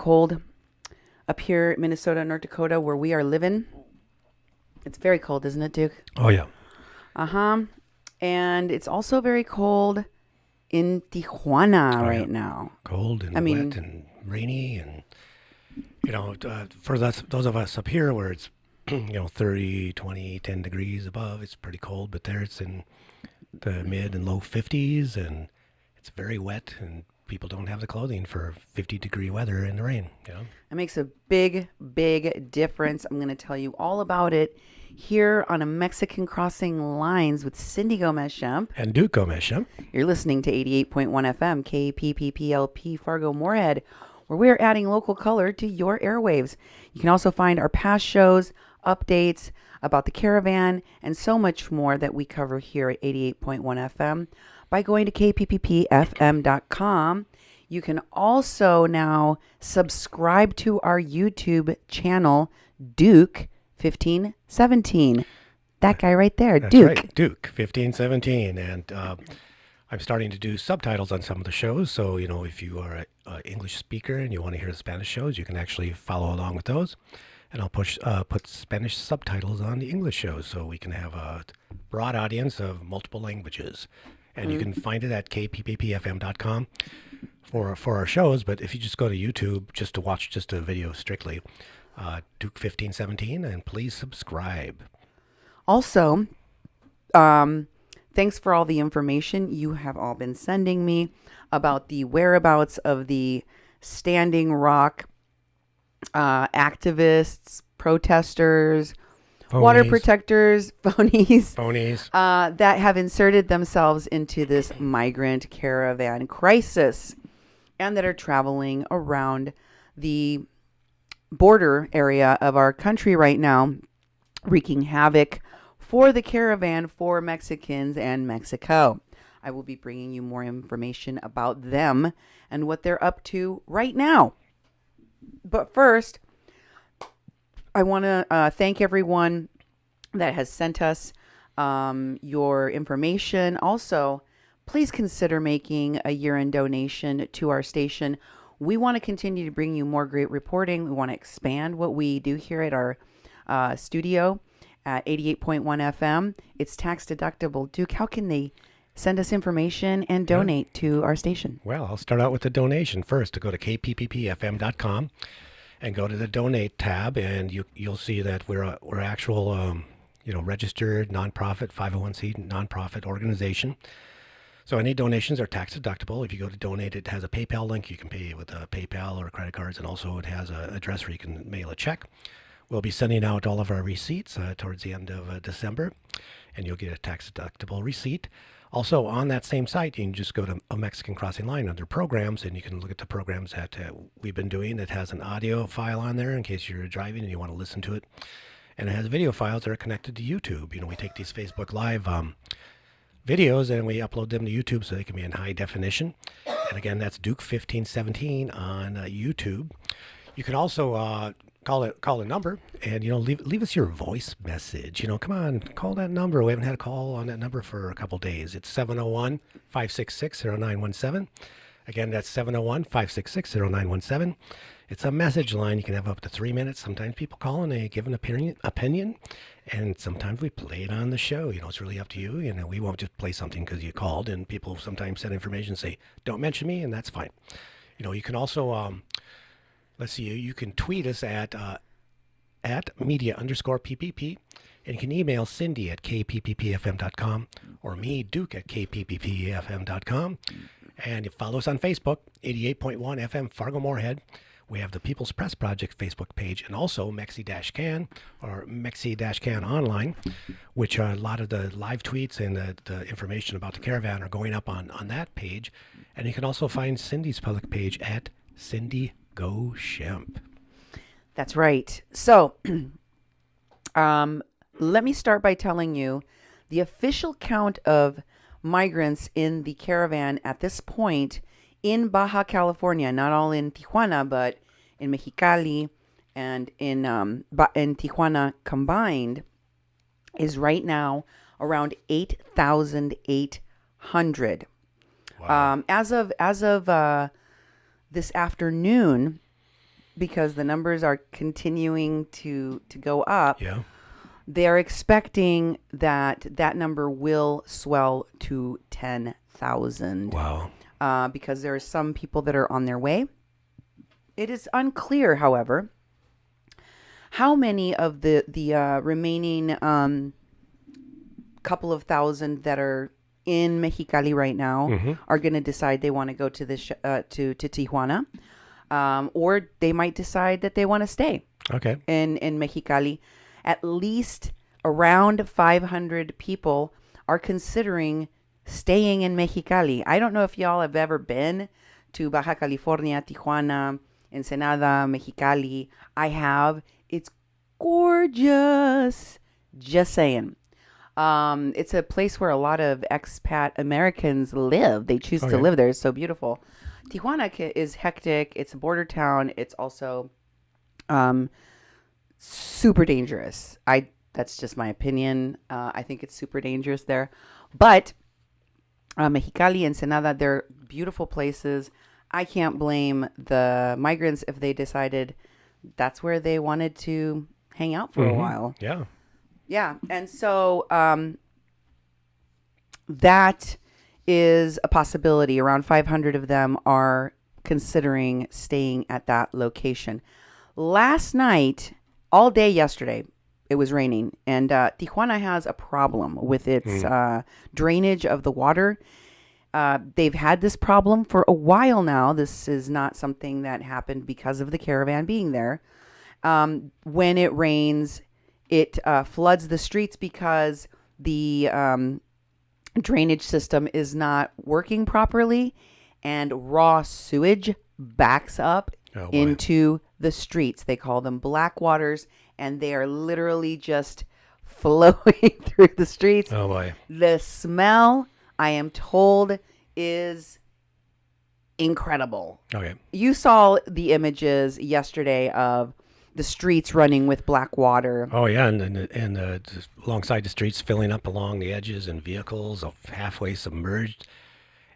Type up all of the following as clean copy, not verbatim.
cold up here, Minnesota, North Dakota, where we are living. It's very cold, isn't it, Duke? Oh, yeah. Uh-huh. And it's also very cold in Tijuana right yeah. now. Cold and wet and rainy. And, for those of us up here where it's, 30, 20, 10 degrees above, it's pretty cold. But there it's in the mid and low 50s, and it's very wet, and people don't have the clothing for 50-degree weather in the rain. It makes a big, big difference. I'm going to tell you all about it here on a Mexican Crossing Lines with Cindy Gomez-Schempp. And Duke Gomez-Schempp. You're listening to 88.1 FM, KPPPLP, Fargo-Moorhead, where we're adding local color to your airwaves. You can also find our past shows, updates about the Caravan, and so much more that we cover here at 88.1 FM by going to kpppfm.com. You can also now subscribe to our YouTube channel, Duke 1517. That guy right there, That's Duke. Right, Duke 1517. And I'm starting to do subtitles on some of the shows. So, if you are an English speaker and you want to hear the Spanish shows, you can actually follow along with those. And I'll put Spanish subtitles on the English shows so we can have a broad audience of multiple languages. And you can find it at kpppfm.com for our shows. But if you just go to YouTube just to watch just a video strictly, Duke 1517, and please subscribe. Also, thanks for all the information you have all been sending me about the whereabouts of the Standing Rock activists, protesters, water protectors, phonies that have inserted themselves into this migrant caravan crisis and that are traveling around the border area of our country right now, wreaking havoc for the caravan for Mexicans and Mexico. I will be bringing you more information about them and what they're up to right now. But first, I want to thank everyone that has sent us your information. Also, please consider making a year-end donation to our station. We want to continue to bring you more great reporting. We want to expand what we do here at our studio at 88.1 FM. It's tax deductible. Duke, how can they send us information and donate to our station? Well, I'll start out with the donation first. To go to kpppfm.com and go to the donate tab, and you'll see that we're actual registered nonprofit 501c nonprofit organization. So any donations are tax deductible. If you go to donate, it has a PayPal link. You can pay with a PayPal or credit cards, and also it has an address where you can mail a check. We'll be sending out all of our receipts towards the end of December, and you'll get a tax deductible receipt. Also, on that same site, you can just go to a Mexican Crossing Line under programs, and you can look at the programs that we've been doing. It has an audio file on there in case you're driving and you want to listen to it. And it has video files that are connected to YouTube. We take these Facebook Live videos and we upload them to YouTube so they can be in high definition. And again, that's Duke 1517 on YouTube. You can also call a number and leave us your voice message. Come on, call that number. We haven't had a call on that number for a couple days. It's 701-566-0917. Again, that's 701-566-0917. It's a message line. You can have up to 3 minutes. Sometimes people call and they give an opinion, and sometimes we play it on the show. It's really up to you. We won't just play something because you called, and people sometimes send information and say, don't mention me, and that's fine. You can also, you can tweet us at media_PPP, and you can email Cindy at kpppfm.com or me, Duke, at kpppfm.com. And you follow us on Facebook, 88.1 FM Fargo-Moorhead. We have the People's Press Project Facebook page, and also Mexi-Can or Mexi-Can Online, which a lot of the live tweets and the information about the caravan are going up on that page. And you can also find Cindy's public page at Cindy Go Schempp. That's right. So let me start by telling you the official count of migrants in the caravan at this point in Baja California, not all in Tijuana, but in Mexicali and in Tijuana combined, is right now around 8,800. Wow. As of this afternoon, because the numbers are continuing to go up. Yeah. They're expecting that number will swell to 10,000. Wow. Because there are some people that are on their way. It is unclear, however, how many of the remaining couple of thousand that are in Mexicali right now are going to decide they want to go to to Tijuana, or they might decide that they want to stay. Okay. In Mexicali. At least around 500 people are considering staying in Mexicali. I don't know if y'all have ever been to Baja California, Tijuana, Ensenada, Mexicali. I have. It's gorgeous. Just saying. It's a place where a lot of expat Americans live. They choose to live there. It's so beautiful. Tijuana is hectic. It's a border town. It's also super dangerous. That's just my opinion. I think it's super dangerous there. But Mexicali, Ensenada, they're beautiful places. I can't blame the migrants if they decided that's where they wanted to hang out for a while. Yeah. Yeah. And so that is a possibility. Around 500 of them are considering staying at that location. Last night, all day yesterday, it was raining, and Tijuana has a problem with its drainage of the water. They've had this problem for a while now. This is not something that happened because of the caravan being there. When it rains, it floods the streets because the drainage system is not working properly, and raw sewage backs up into the streets. They call them black waters, and they are literally just flowing through the streets. Oh boy. The smell, I am told, is incredible. Okay. You saw the images yesterday of the streets running with black water. Oh yeah, and just alongside the streets filling up along the edges, and vehicles halfway submerged.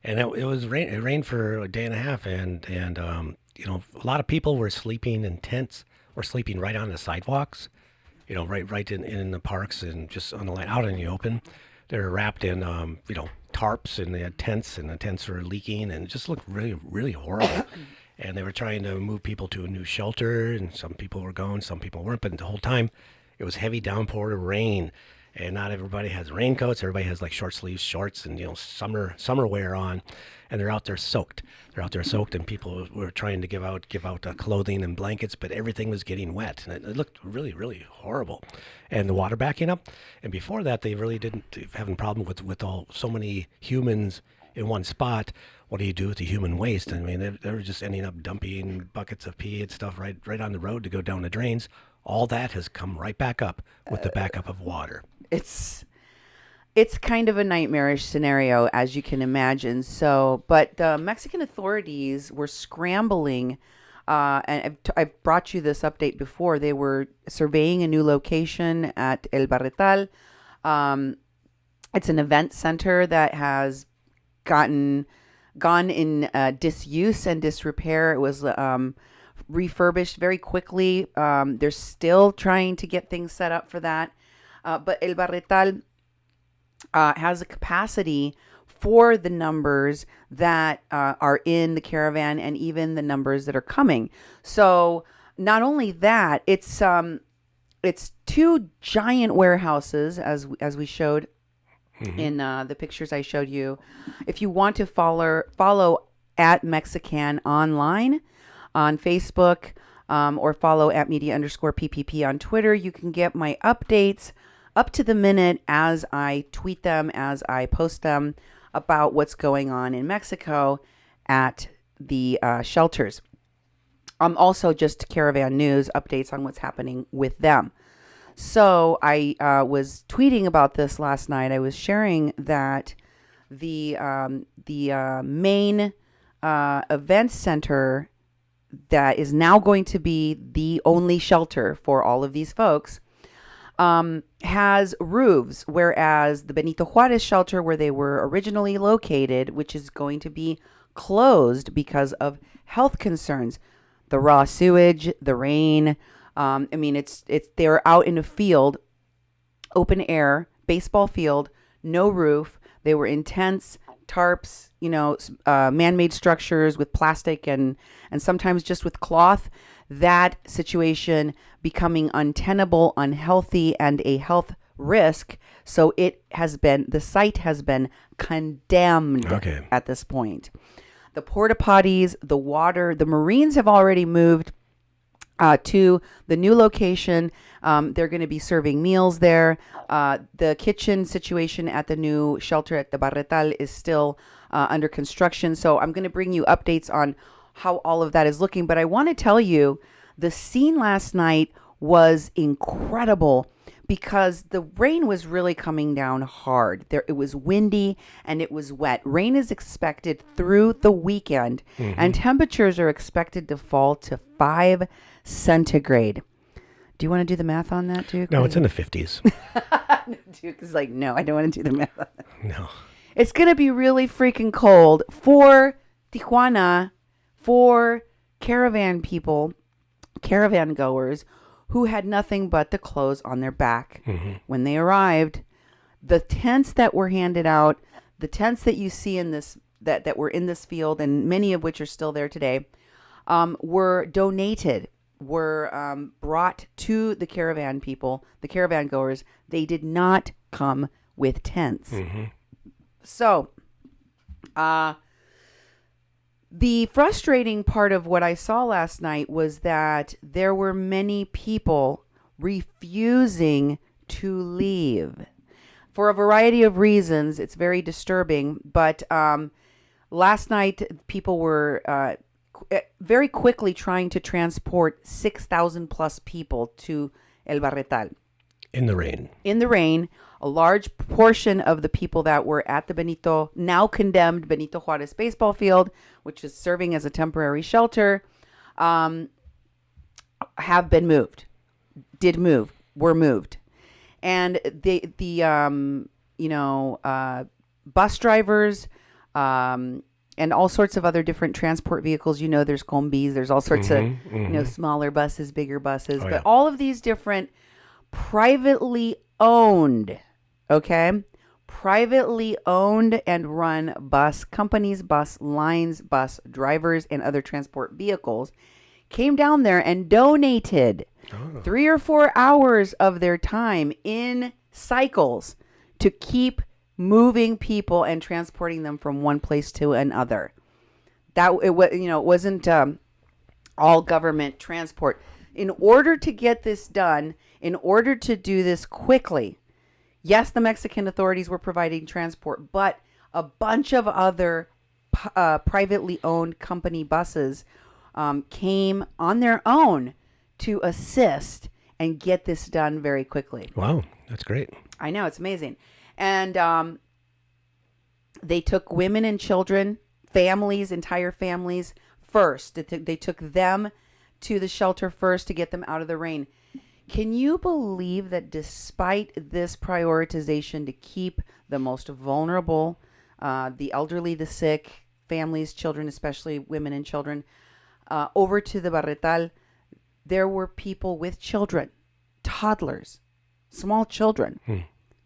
And it was rain. It rained for a day and a half, and a lot of people were sleeping in tents or sleeping right on the sidewalks, right in the parks and just on the line out in the open. They're wrapped in tarps, and they had tents, and the tents were leaking, and it just looked really, really horrible. And they were trying to move people to a new shelter, and some people were going, some people weren't. But the whole time, it was heavy downpour of rain, and not everybody has raincoats. Everybody has like short sleeve shorts and summer wear on, and they're out there soaked. And people were trying to give out clothing and blankets, but everything was getting wet, and it looked really, really horrible. And the water backing up. And before that, they really didn't have a problem with so many humans in one spot. What do you do with the human waste? I mean, they were just ending up dumping buckets of pee and stuff right on the road to go down the drains. All that has come right back up with the backup of water. It's kind of a nightmarish scenario, as you can imagine. So, but the Mexican authorities were scrambling, and I've brought you this update before. They were surveying a new location at El Barretal. It's an event center that has gone in disuse and disrepair. It was refurbished very quickly. They're still trying to get things set up for that. But El Barretal has a capacity for the numbers that are in the caravan, and even the numbers that are coming. So not only that, it's two giant warehouses, as we showed in the pictures I showed you. If you want to follow at Mexican online on Facebook, or follow at media_PPP on Twitter, you can get my updates up to the minute as I tweet them, as I post them, about what's going on in Mexico at the shelters. Also just caravan news updates on what's happening with them. So I was tweeting about this last night. I was sharing that the main event center that is now going to be the only shelter for all of these folks has roofs, whereas the Benito Juarez shelter, where they were originally located, which is going to be closed because of health concerns, the raw sewage, the rain. I mean, they're out in a field, open air, baseball field, no roof. They were in tents, tarps, man-made structures with plastic and sometimes just with cloth. That situation becoming untenable, unhealthy, and a health risk. So the site has been condemned at this point. The porta potties, the water, the Marines have already moved to the new location. They're going to be serving meals there. The kitchen situation at the new shelter at the Barretal is still under construction. So I'm going to bring you updates on how all of that is looking. But I want to tell you, the scene last night was incredible because the rain was really coming down hard. It was windy and it was wet. Rain is expected through the weekend, and temperatures are expected to fall to 5 centigrade. Do you want to do the math on that, Duke? No, it's in the 50s. Duke is like, no, I don't want to do the math on that. No. It's going to be really freaking cold for Tijuana, for caravan people, caravan goers, who had nothing but the clothes on their back when they arrived. The tents that were handed out, the tents that you see in this, that were in this field, and many of which are still there today, were donated, were brought to the caravan people, the caravan goers. They did not come with tents. So, the frustrating part of what I saw last night was that there were many people refusing to leave for a variety of reasons. It's very disturbing. But last night, people were very quickly trying to transport 6,000 plus people to El Barretal. In the rain. In the rain. A large portion of the people that were at the now condemned Benito Juarez baseball field, which is serving as a temporary shelter, have been moved. Were moved. And the bus drivers, and all sorts of other different transport vehicles. There's combis, there's all sorts of, smaller buses, bigger buses, but all of these different privately owned and run bus companies, bus lines, bus drivers, and other transport vehicles came down there and donated 3 or 4 hours of their time in cycles to keep moving people and transporting them from one place to another. It wasn't all government transport. In order to get this done, in order to do this quickly, yes, the Mexican authorities were providing transport, but a bunch of other privately owned company buses came on their own to assist and get this done very quickly. Wow, that's great. I know, it's amazing. And they took women and children, families, entire families first. They took them to the shelter first to get them out of the rain. Can you believe that despite this prioritization to keep the most vulnerable, the elderly, the sick, families, children, especially women and children, over to the Barretal, there were people with children, toddlers, small children,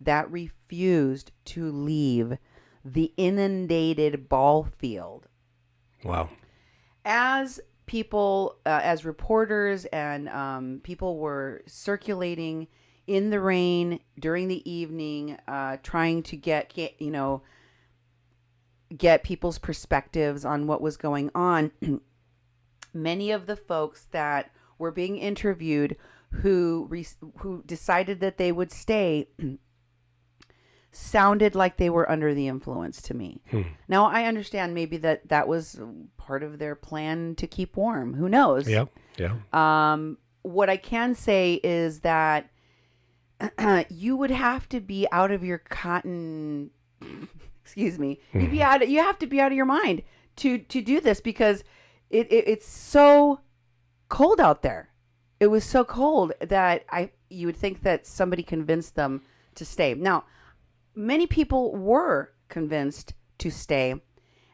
that refused to leave the inundated ball field. Wow. As people, as reporters and people were circulating in the rain during the evening, trying to get people's perspectives on what was going on, many of the folks that were being interviewed who decided that they would stay sounded like they were under the influence to me. Now, I understand maybe that was part of their plan to keep warm. Who knows? Yeah. What I can say is that you would have to be out of your cotton. Excuse me. You have to be out of your mind to do this, because it's so cold out there. It was so cold that you would think that somebody convinced them to stay. Now, many people were convinced to stay,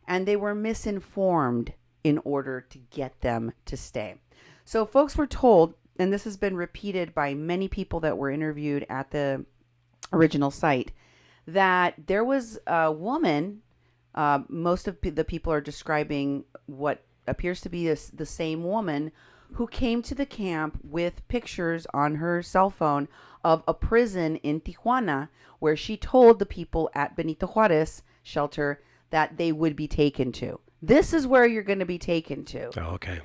and they were misinformed in order to get them to stay. So folks were told, and this has been repeated by many people that were interviewed at the original site, that there was a woman, most of the people are describing what appears to be the same woman, who came to the camp with pictures on her cell phone of a prison in Tijuana where she told the people at Benito Juarez shelter that they would be taken to. This is where you're going to be taken to. Oh, okay.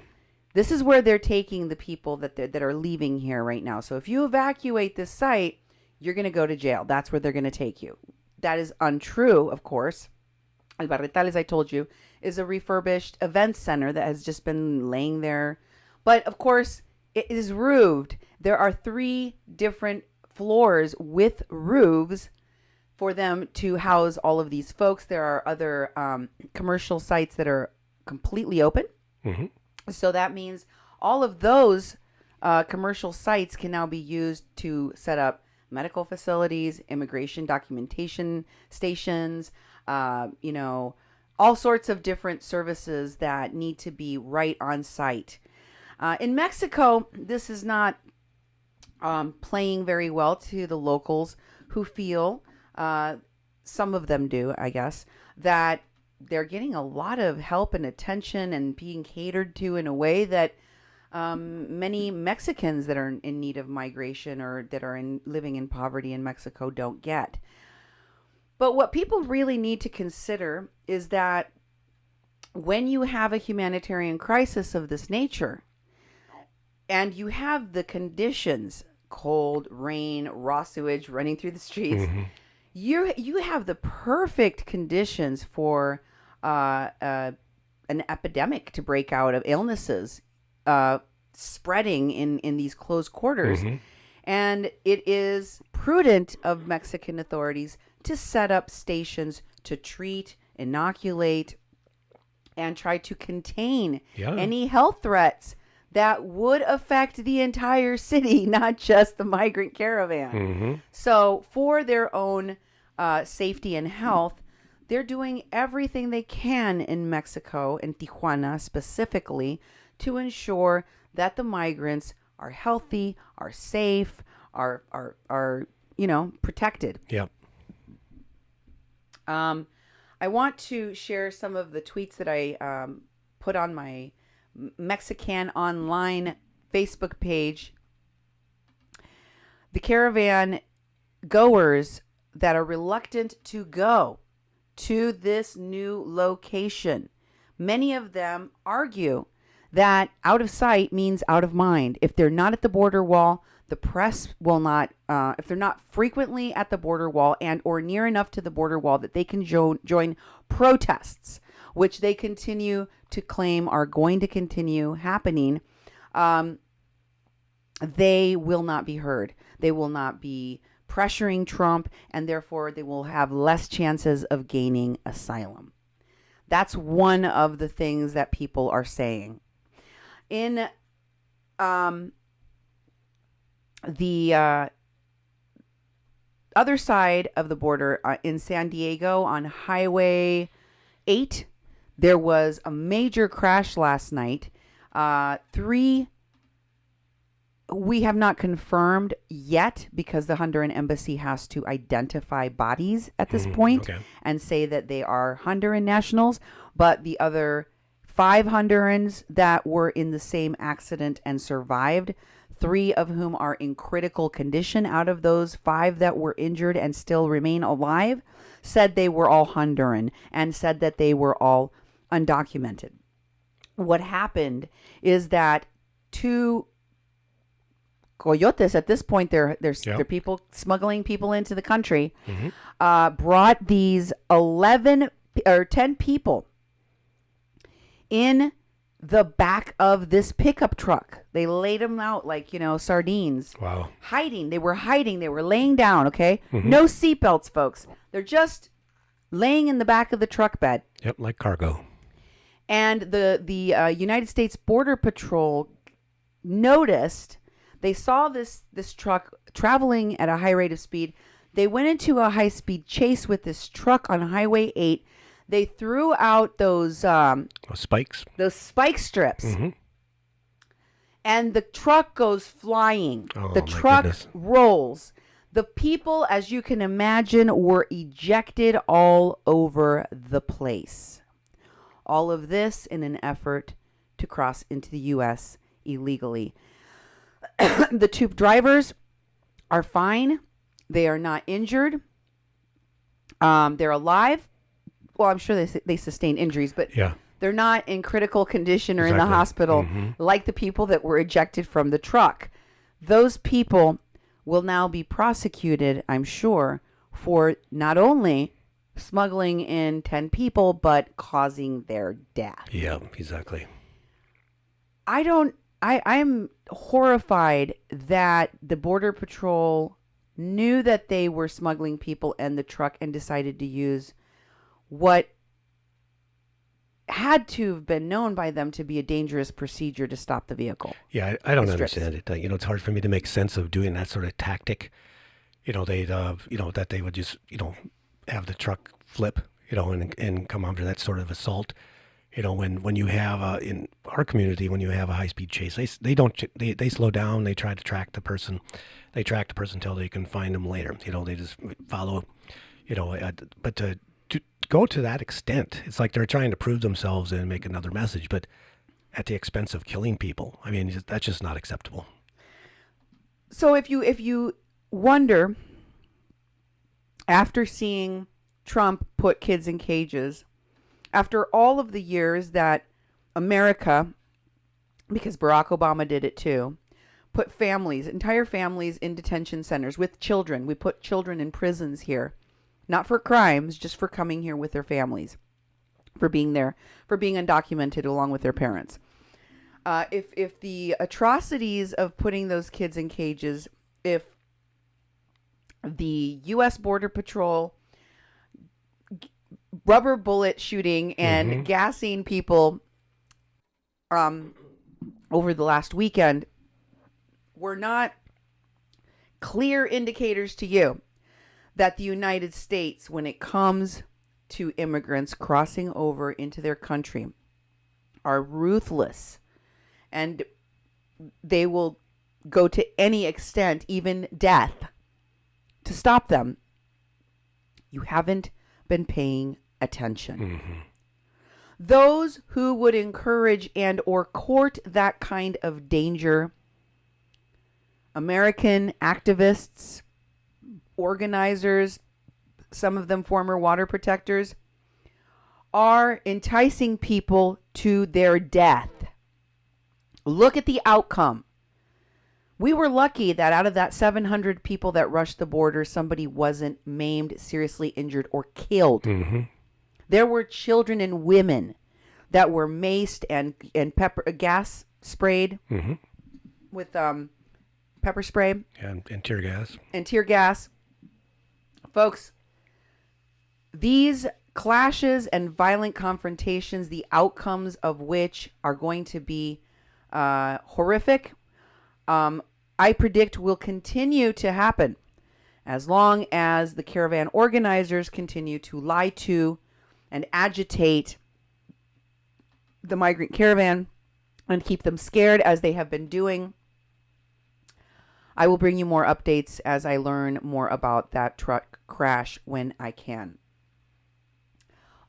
This is where they're taking the people that are leaving here right now. So if you evacuate this site, you're going to go to jail. That's where they're going to take you. That is untrue, of course. El Barretal, as I told you, is a refurbished event center that has just been laying there. But, of course, it is roofed. There are 3 different floors with roofs for them to house all of these folks. There are other commercial sites that are completely open. Mm-hmm. So that means all of those commercial sites can now be used to set up medical facilities, immigration documentation stations, all sorts of different services that need to be right on site. In Mexico, this is not playing very well to the locals who feel, some of them do, I guess, that they're getting a lot of help and attention and being catered to in a way that many Mexicans that are in need of migration or that are living in poverty in Mexico don't get. But what people really need to consider is that when you have a humanitarian crisis of this nature and you have the conditions, cold, rain, raw sewage running through the streets, mm-hmm. you have the perfect conditions for an epidemic to break out of illnesses spreading in these closed quarters. Mm-hmm. And it is prudent of Mexican authorities to set up stations to treat, inoculate, and try to contain any health threats that would affect the entire city, not just the migrant caravan. Mm-hmm. So for their own safety and health, they're doing everything they can in Mexico, in Tijuana specifically, to ensure that the migrants are healthy, are safe, are protected. Yep. I want to share some of the tweets that I put on my Mexican Online Facebook page. The caravan goers that are reluctant to go to this new location, many of them argue that out of sight means out of mind. If they're not at the border wall, the press will not, if they're not frequently at the border wall and or near enough to the border wall that they can join protests, which they continue to claim are going to continue happening, they will not be heard. They will not be pressuring Trump, and therefore they will have less chances of gaining asylum. That's one of the things that people are saying. In the other side of the border, in San Diego on Highway 8, there was a major crash last night. 3, we have not confirmed yet because the Honduran embassy has to identify bodies at this point and say that they are Honduran nationals, but the other 5 Hondurans that were in the same accident and survived, 3 of whom are in critical condition out of those 5 that were injured and still remain alive, said they were all Honduran and said that they were all undocumented. What happened is that 2 coyotes, at this point, they're people smuggling people into the country, brought these 10 people in the back of this pickup truck. They laid them out like, sardines. Wow. Hiding. They were hiding. They were laying down, okay? Mm-hmm. No seatbelts, folks. They're just laying in the back of the truck bed. Yep, like cargo. And the United States Border Patrol noticed, they saw this truck traveling at a high rate of speed. They went into a high-speed chase with this truck on Highway 8. They threw out those spikes. Those spike strips. Mm-hmm. And the truck goes flying. Oh, the my truck goodness. rolls. The people, as you can imagine, were ejected all over the place. All of this in an effort to cross into the U.S. illegally. The two drivers are fine. They are not injured. They're alive. Well, I'm sure they sustained injuries, but Yeah. they're not in critical condition or in the Exactly. hospital like the people that were ejected from the truck. Those people will now be prosecuted, I'm sure, for not only smuggling in 10 people, but causing their death. Yeah, exactly. I'm horrified that the Border Patrol knew that they were smuggling people in the truck and decided to use what had to have been known by them to be a dangerous procedure to stop the vehicle. Yeah, I don't Strips. understand it. It's hard for me to make sense of doing that sort of tactic. That they would just, have the truck flip, and come under that sort of assault. When you have in our community, when you have a high-speed chase, they slow down. They try to track the person. They track the person until they can find them later. They just follow. But to go to that extent, it's like they're trying to prove themselves and make another message, but at the expense of killing people. I mean, that's just not acceptable. So if you wonder, after seeing Trump put kids in cages, after all of the years that America, because Barack Obama did it too, put entire families in detention centers with children. We put children in prisons here, not for crimes, just for coming here with their families, for being there, for being undocumented along with their parents. If the atrocities of putting those kids in cages, if the U.S. Border Patrol rubber bullet shooting and gassing people over the last weekend were not clear indicators to you that the United States, when it comes to immigrants crossing over into their country, are ruthless, and they will go to any extent, even death, to stop them, you haven't been paying attention. Those who would encourage and or court that kind of danger, American activists, organizers, some of them former water protectors, are enticing people to their death. Look at the outcome. We were lucky that out of that 700 people that rushed the border, somebody wasn't maimed, seriously injured, or killed. There were children and women that were maced and gas sprayed with pepper spray and tear gas. And tear gas. Folks, these clashes and violent confrontations, the outcomes of which are going to be horrific, I predict will continue to happen as long as the caravan organizers continue to lie to and agitate the migrant caravan and keep them scared as they have been doing. I will bring you more updates as I learn more about that truck crash when I can.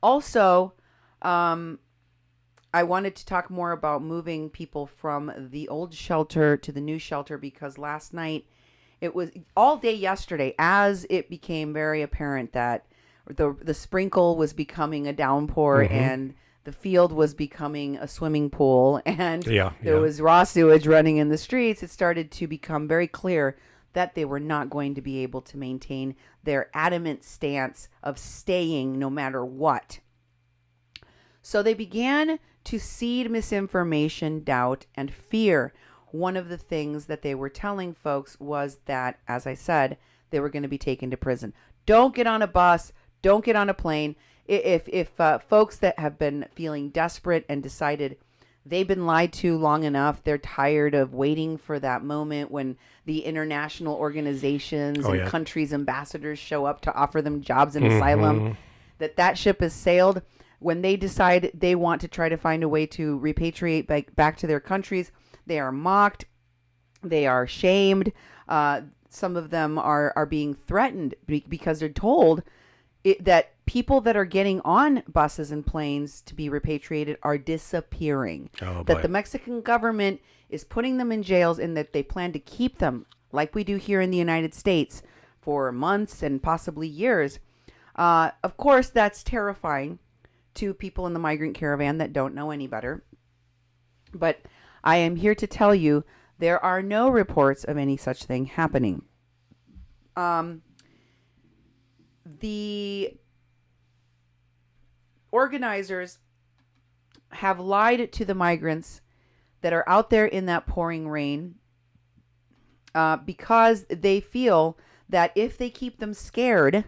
Also, I wanted to talk more about moving people from the old shelter to the new shelter, because last night, it was all day yesterday, as it became very apparent that the sprinkle was becoming a downpour and the field was becoming a swimming pool, and there was raw sewage running in the streets. It started to become very clear that they were not going to be able to maintain their adamant stance of staying no matter what. So they began to seed misinformation, doubt, and fear. One of the things that they were telling folks was that, as I said, they were going to be taken to prison. Don't get on a bus. Don't get on a plane. If folks that have been feeling desperate and decided they've been lied to long enough, they're tired of waiting for that moment when the international organizations and countries' ambassadors show up to offer them jobs and asylum. that ship has sailed. When they decide they want to try to find a way to repatriate back to their countries, they are mocked, they are shamed. Some of them are being threatened because they're told that people that are getting on buses and planes to be repatriated are disappearing. Oh, that boy. the Mexican government is putting them in jails and that they plan to keep them, like we do here in the United States, for months and possibly years. Of course, that's terrifying to people in the migrant caravan that don't know any better. But I am here to tell you there are no reports of any such thing happening. The organizers have lied to the migrants that are out there in that pouring rain because they feel that if they keep them scared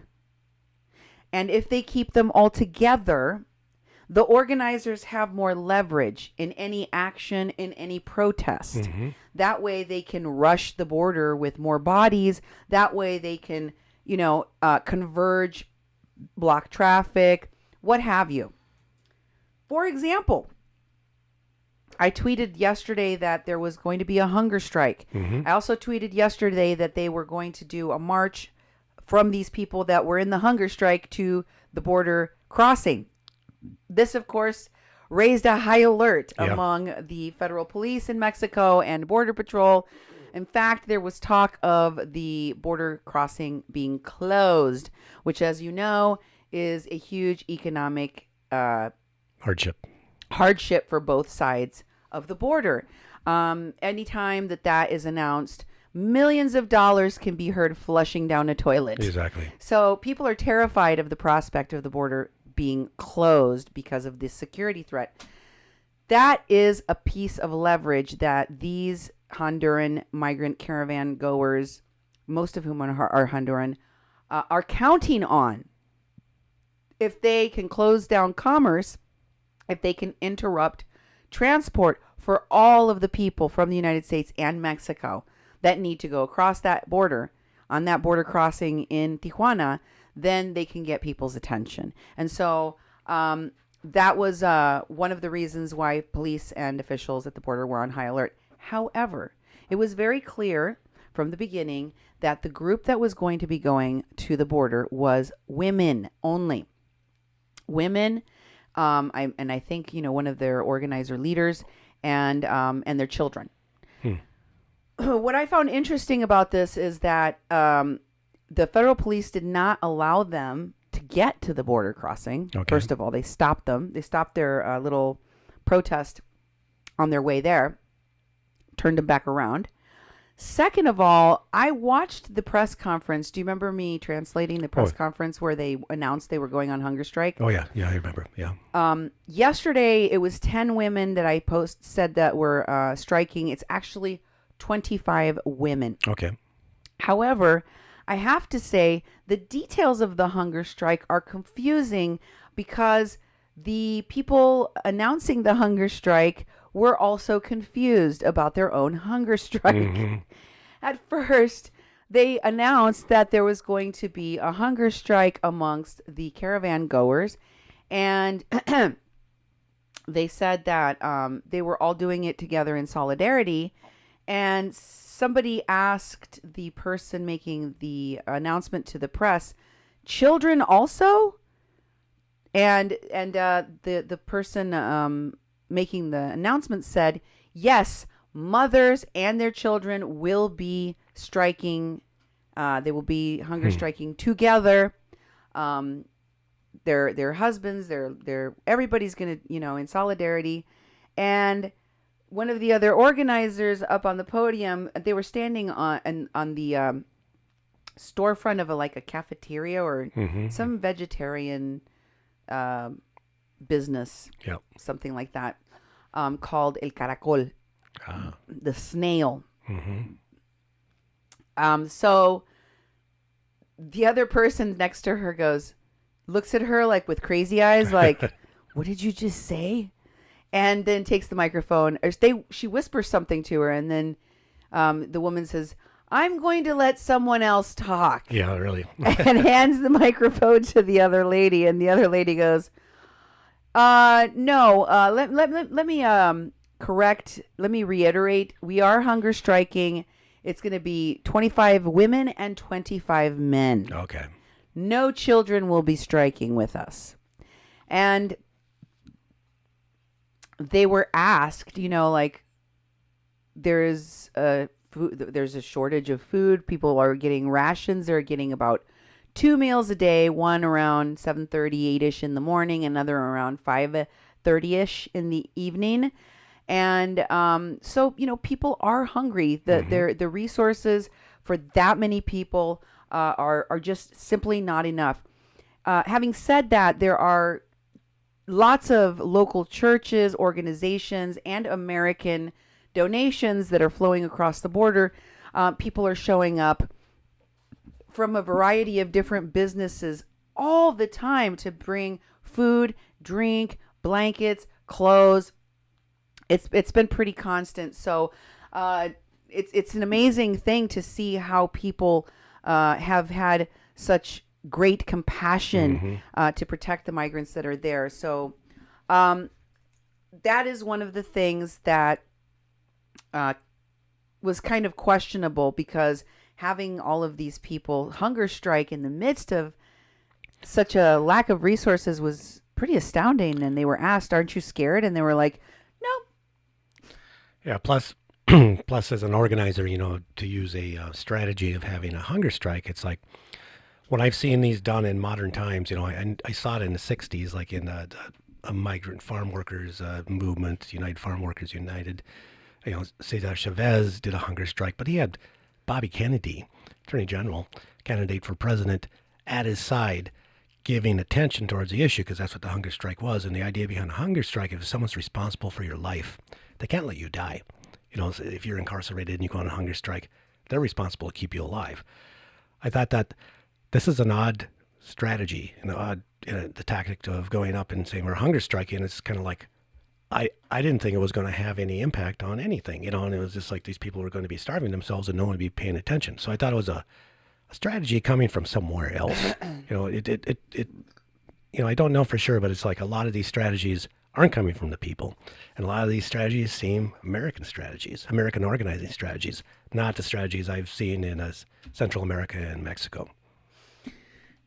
and if they keep them all together, the organizers have more leverage in any action, in any protest. Mm-hmm. That way they can rush the border with more bodies. That way they can, converge, block traffic, what have you. For example, I tweeted yesterday that there was going to be a hunger strike. Mm-hmm. I also tweeted yesterday that they were going to do a march from these people that were in the hunger strike to the border crossing. This, of course, raised a high alert among the federal police in Mexico and Border Patrol. In fact, there was talk of the border crossing being closed, which, as you know, is a huge economic hardship for both sides of the border. Anytime that is announced, millions of dollars can be heard flushing down a toilet. Exactly. So people are terrified of the prospect of the border being closed because of this security threat. That is a piece of leverage that these Honduran migrant caravan goers, most of whom are Honduran, are counting on. If they can close down commerce, if they can interrupt transport for all of the people from the United States and Mexico that need to go across that border, on that border crossing in Tijuana, then they can get people's attention. And so that was one of the reasons why police and officials at the border were on high alert. However, it was very clear from the beginning that the group that was going to be going to the border was women only. Women, I think, one of their organizer leaders and their children. What I found interesting about this is that the federal police did not allow them to get to the border crossing. Okay. First of all, they stopped them. They stopped their little protest on their way there, turned them back around. Second of all, I watched the press conference. Do you remember me translating the press conference where they announced they were going on hunger strike? Oh, yeah. Yeah, I remember. Yeah. Yesterday, it was 10 women that I said that were striking. It's actually 25 women. Okay. However, I have to say the details of the hunger strike are confusing because the people announcing the hunger strike were also confused about their own hunger strike. Mm-hmm. At first, they announced that there was going to be a hunger strike amongst the caravan goers, and they said that they were all doing it together in solidarity. And somebody asked the person making the announcement to the press, children also? And the person making the announcement said, yes, mothers and their children will be striking. They will be hunger striking together. Their husbands, everybody's going to, in solidarity. And one of the other organizers up on the podium, they were standing on the storefront of a cafeteria or some vegetarian business, something like that, called El Caracol, the snail. So the other person next to her looks at her with crazy eyes, what did you just say? And then takes the microphone. She whispers something to her, and then the woman says, I'm going to let someone else talk. Yeah, really. And hands the microphone to the other lady. And the other lady goes, no, let me correct. Let me reiterate. We are hunger striking. It's going to be 25 women and 25 men. Okay. No children will be striking with us. And they were asked, like, there's a shortage of food. People are getting rations. They're getting about 2 meals a day, one around 7:30, 8-ish in the morning, another around 5:30-ish in the evening. And so, people are hungry. The resources for that many people are just simply not enough. Having said that, there are lots of local churches, organizations, and American donations that are flowing across the border. People are showing up from a variety of different businesses all the time to bring food, drink, blankets, clothes. It's been pretty constant. So it's an amazing thing to see how people have had such great compassion to protect the migrants that are there. So that is one of the things that was kind of questionable, because having all of these people hunger strike in the midst of such a lack of resources was pretty astounding. And they were asked, aren't you scared? And they were like, no. Yeah, plus as an organizer, to use a strategy of having a hunger strike, it's like when I've seen these done in modern times, I saw it in the 60s, like in a migrant farm workers movement, United Farm Workers United. Cesar Chavez did a hunger strike, but he had Bobby Kennedy, Attorney General, candidate for president, at his side, giving attention towards the issue, because that's what the hunger strike was. And the idea behind a hunger strike, if someone's responsible for your life, they can't let you die. If you're incarcerated and you go on a hunger strike, they're responsible to keep you alive. I thought that this is an odd strategy, the tactic of going up and saying we're hunger striking. It's kind of like, I didn't think it was going to have any impact on anything, and it was just like these people were going to be starving themselves and no one would be paying attention. So I thought it was a strategy coming from somewhere else. I don't know for sure, but it's like a lot of these strategies aren't coming from the people. And a lot of these strategies seem American organizing strategies, not the strategies I've seen in Central America and Mexico.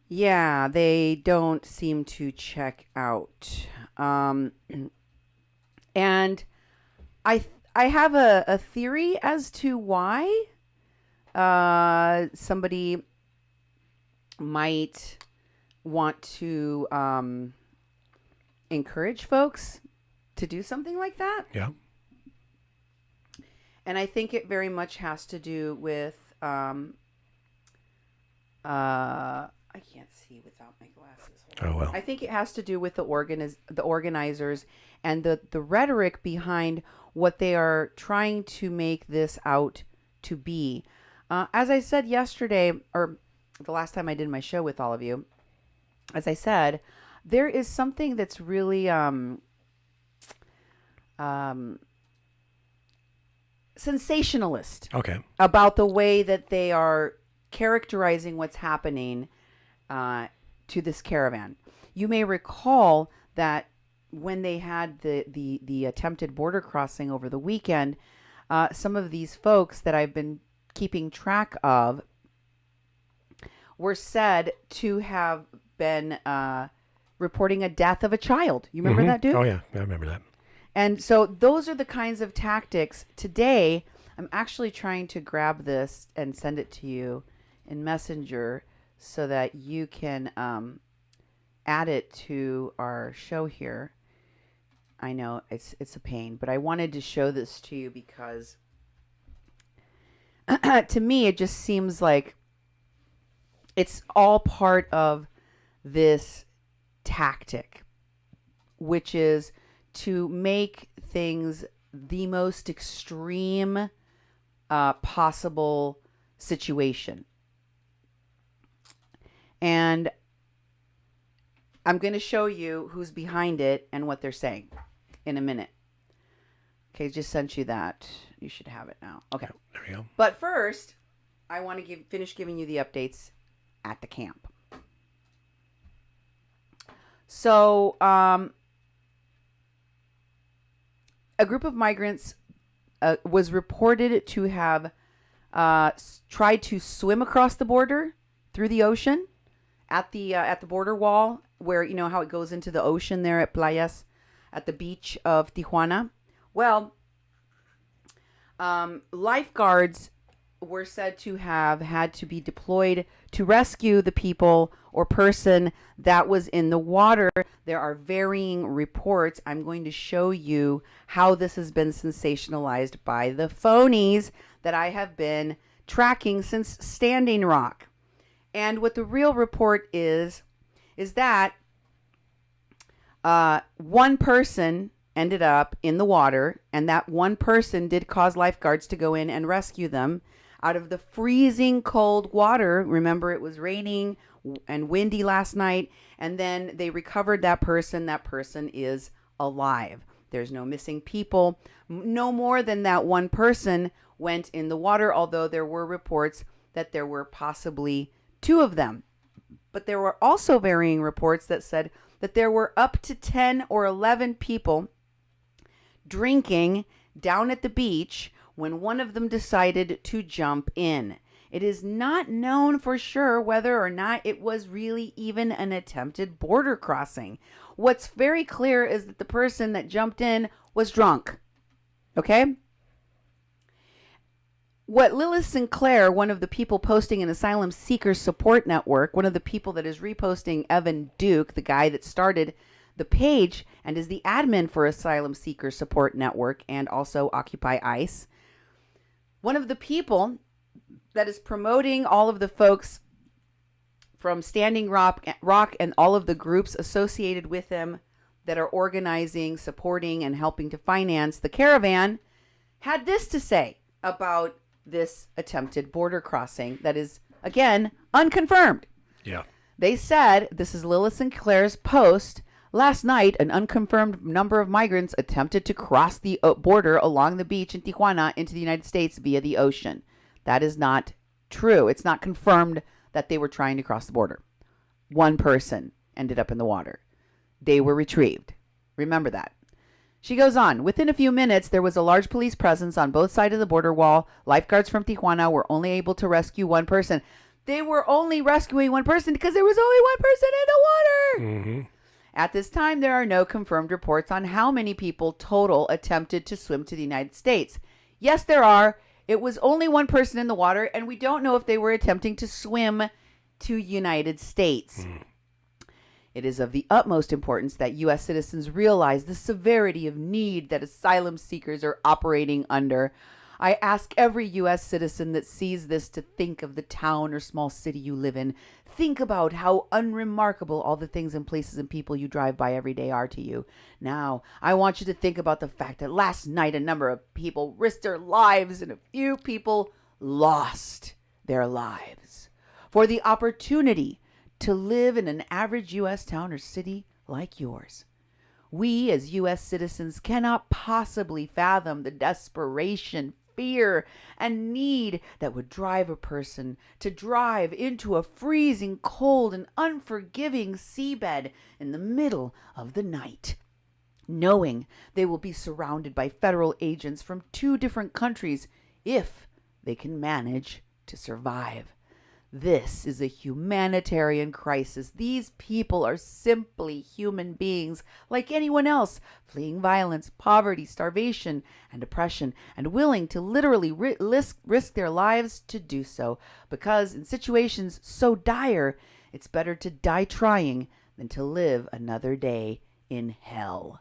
Yeah, they don't seem to check out. And I have a theory as to why somebody might want to encourage folks to do something like that. Yeah. And I think it very much has to do with I can't see without my glasses. Oh, well. I think it has to do with the organizers and the rhetoric behind what they are trying to make this out to be. As I said yesterday, or the last time I did my show with all of you, as I said, there is something that's really sensationalist about the way that they are characterizing what's happening to this caravan. You may recall that when they had the attempted border crossing over the weekend, some of these folks that I've been keeping track of were said to have been reporting a death of a child. You remember that, dude? Oh, yeah. I remember that. And so those are the kinds of tactics. Today, I'm actually trying to grab this and send it to you in Messenger so that you can add it to our show here. I know it's a pain, but I wanted to show this to you because to me, it just seems like it's all part of this tactic, which is to make things the most extreme possible situation. And I'm going to show you who's behind it and what they're saying in a minute. Okay, just sent you that. You should have it now. Okay. There we go. But first, I want to finish giving you the updates at the camp. So, a group of migrants was reported to have tried to swim across the border through the ocean at the border wall, where you know how it goes into the ocean there at Playas, at the beach of Tijuana. Well, lifeguards were said to have had to be deployed to rescue the people or person that was in the water. There are varying reports. I'm going to show you how this has been sensationalized by the phonies that I have been tracking since Standing Rock. And what the real report is that one person ended up in the water, and that one person did cause lifeguards to go in and rescue them out of the freezing cold water. Remember, it was raining and windy last night, and then they recovered that person. That person is alive. There's no missing people. No more than that one person went in the water, although there were reports that there were possibly two of them. But there were also varying reports that said that there were up to 10 or 11 people drinking down at the beach when one of them decided to jump in. It is not known for sure whether or not it was really even an attempted border crossing. What's very clear is that the person that jumped in was drunk. Okay? What Lilith Sinclair, one of the people posting an asylum seeker support network, one of the people that is reposting Evan Duke, the guy that started the page and is the admin for Asylum Seeker Support Network and also Occupy ICE, one of the people that is promoting all of the folks from Standing Rock and all of the groups associated with them that are organizing, supporting, and helping to finance the caravan, had this to say about this attempted border crossing that is, again, unconfirmed. Yeah. They said, this is Lilith Sinclair's post, last night, an unconfirmed number of migrants attempted to cross the border along the beach in Tijuana into the United States via the ocean. That is not true. It's not confirmed that they were trying to cross the border. One person ended up in the water. They were retrieved. Remember that. She goes on, within a few minutes, there was a large police presence on both sides of the border wall. Lifeguards from Tijuana were only able to rescue one person. They were only rescuing one person because there was only one person in the water. Mm-hmm. At this time, there are no confirmed reports on how many people total attempted to swim to the United States. Yes, there are. It was only one person in the water, and we don't know if they were attempting to swim to United States. Mm. It is of the utmost importance that U.S. citizens realize the severity of need that asylum seekers are operating under. I ask every U.S. citizen that sees this to think of the town or small city you live in. Think about how unremarkable all the things and places and people you drive by every day are to you. Now, I want you to think about the fact that last night a number of people risked their lives and a few people lost their lives for the opportunity to live in an average U.S. town or city like yours. We as U.S. citizens cannot possibly fathom the desperation, fear, and need that would drive a person to drive into a freezing cold and unforgiving seabed in the middle of the night, knowing they will be surrounded by federal agents from 2 different countries if they can manage to survive. This is a humanitarian crisis. These people are simply human beings like anyone else, fleeing violence, poverty, starvation, and oppression, and willing to literally risk their lives to do so. Because in situations so dire, it's better to die trying than to live another day in hell.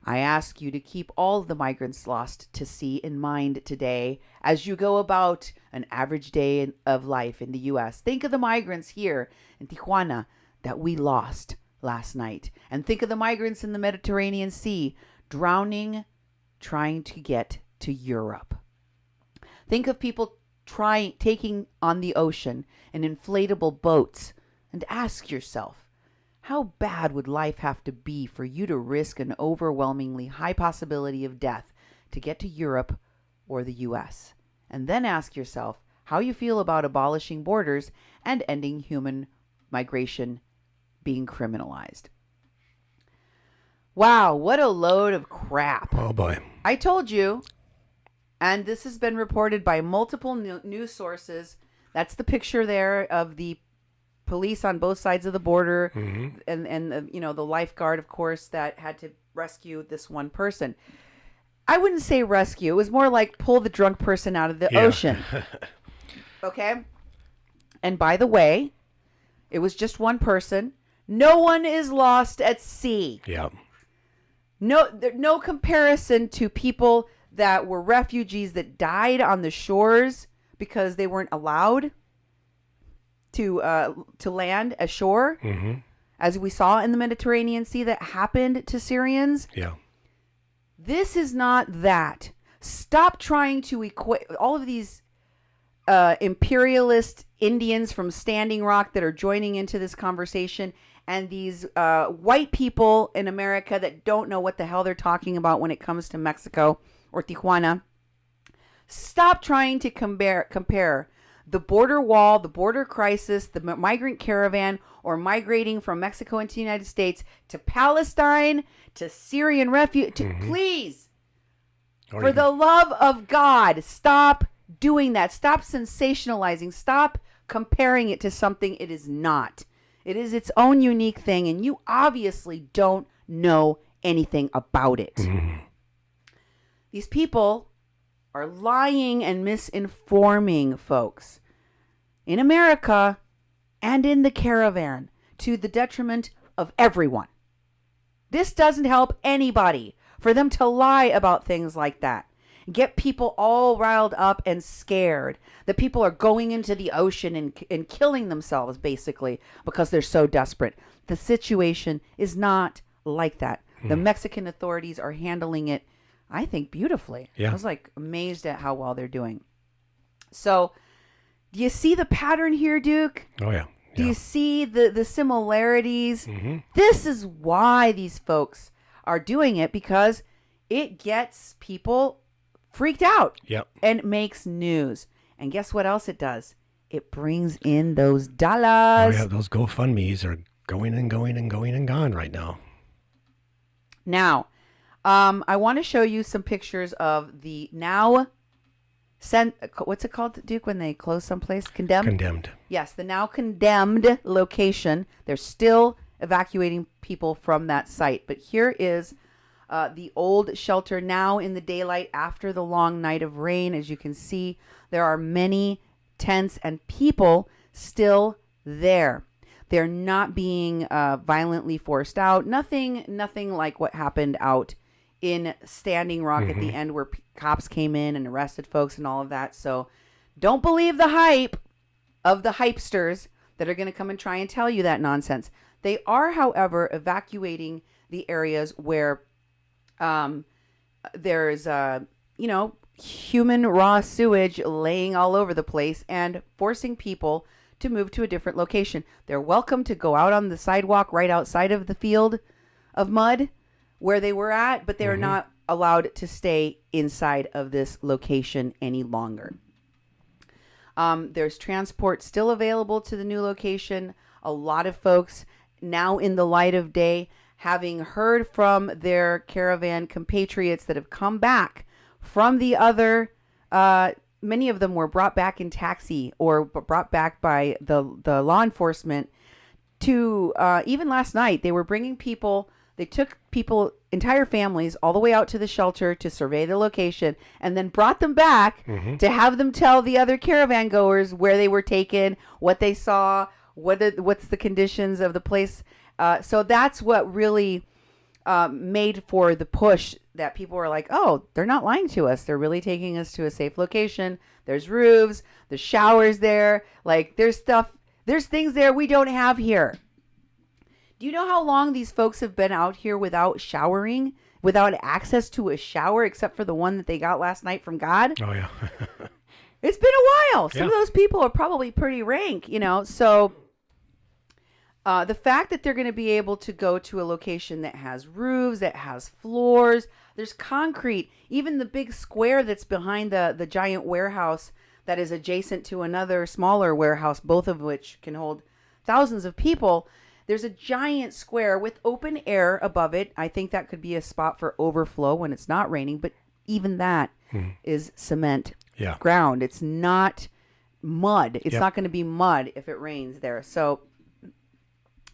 I ask you to keep all of the migrants lost to sea in mind today as you go about an average day of life in the U.S. Think of the migrants here in Tijuana that we lost last night. And think of the migrants in the Mediterranean Sea drowning, trying to get to Europe. Think of people taking on the ocean in inflatable boats, and ask yourself, how bad would life have to be for you to risk an overwhelmingly high possibility of death to get to Europe or the U.S.? And then ask yourself, how you feel about abolishing borders and ending human migration being criminalized. Wow, what a load of crap. Oh, boy. I told you, and this has been reported by multiple news sources. That's the picture there of the police on both sides of the border, and the lifeguard, of course, that had to rescue this one person. I wouldn't say rescue. It was more like pull the drunk person out of the ocean. Okay? And by the way, it was just one person. No one is lost at sea. Yeah. No comparison to people that were refugees that died on the shores because they weren't allowed to land ashore, as we saw in the Mediterranean Sea that happened to Syrians. Yeah. This is not that. Stop trying to equate all of these imperialist Indians from Standing Rock that are joining into this conversation, and these white people in America that don't know what the hell they're talking about when it comes to Mexico or Tijuana. Stop trying to compare the border wall, the border crisis, the migrant caravan, or migrating from Mexico into the United States to Palestine, to Syrian refugees. Please, for the love of God, stop doing that. Stop sensationalizing. Stop comparing it to something it is not. It is its own unique thing, and you obviously don't know anything about it. These people are lying and misinforming folks in America and in the caravan to the detriment of everyone. This doesn't help anybody for them to lie about things like that. Get people all riled up and scared that people are going into the ocean and killing themselves, basically, because they're so desperate. The situation is not like that. The Mexican authorities are handling it, I think, beautifully. Yeah. I was amazed at how well they're doing. So, do you see the pattern here, Duke? Oh, yeah. Do you see the similarities? This is why these folks are doing it, because it gets people freaked out. Yep. And makes news. And guess what else it does? It brings in those dollars. Oh, yeah. Those GoFundMes are going and going and going and gone right now. Now, I want to show you some pictures of the now what's it called, Duke, when they close someplace? Condemned? Yes, the now condemned location. They're still evacuating people from that site. But here is the old shelter now in the daylight after the long night of rain. As you can see, there are many tents and people still there. They're not being violently forced out. Nothing like what happened out in Standing Rock at the end, where cops came in and arrested folks and all of that. So don't believe the hype of the hypesters that are going to come and try and tell you that nonsense. They are, however, evacuating the areas where there's human raw sewage laying all over the place and forcing people to move to a different location. They're welcome to go out on the sidewalk right outside of the field of mud where they were at, but they're not allowed to stay inside of this location any longer. There's transport still available to the new location. A lot of folks now in the light of day, having heard from their caravan compatriots that have come back from the other, many of them were brought back in taxi or brought back by the law enforcement to, even last night, they were bringing people. They took people, entire families, all the way out to the shelter to survey the location, and then brought them back to have them tell the other caravan goers where they were taken, what they saw, what's the conditions of the place. So that's what really made for the push that people were like, oh, they're not lying to us. They're really taking us to a safe location. There's roofs, there's showers there. There's things there we don't have here. Do you know how long these folks have been out here without showering, without access to a shower, except for the one that they got last night from God? Oh, yeah. It's been a while. Some of those people are probably pretty rank, So the fact that they're going to be able to go to a location that has roofs, that has floors, there's concrete, even the big square that's behind the giant warehouse that is adjacent to another smaller warehouse, both of which can hold thousands of people. There's a giant square with open air above it. I think that could be a spot for overflow when it's not raining, but even that is cement ground. It's not mud. It's not going to be mud if it rains there. So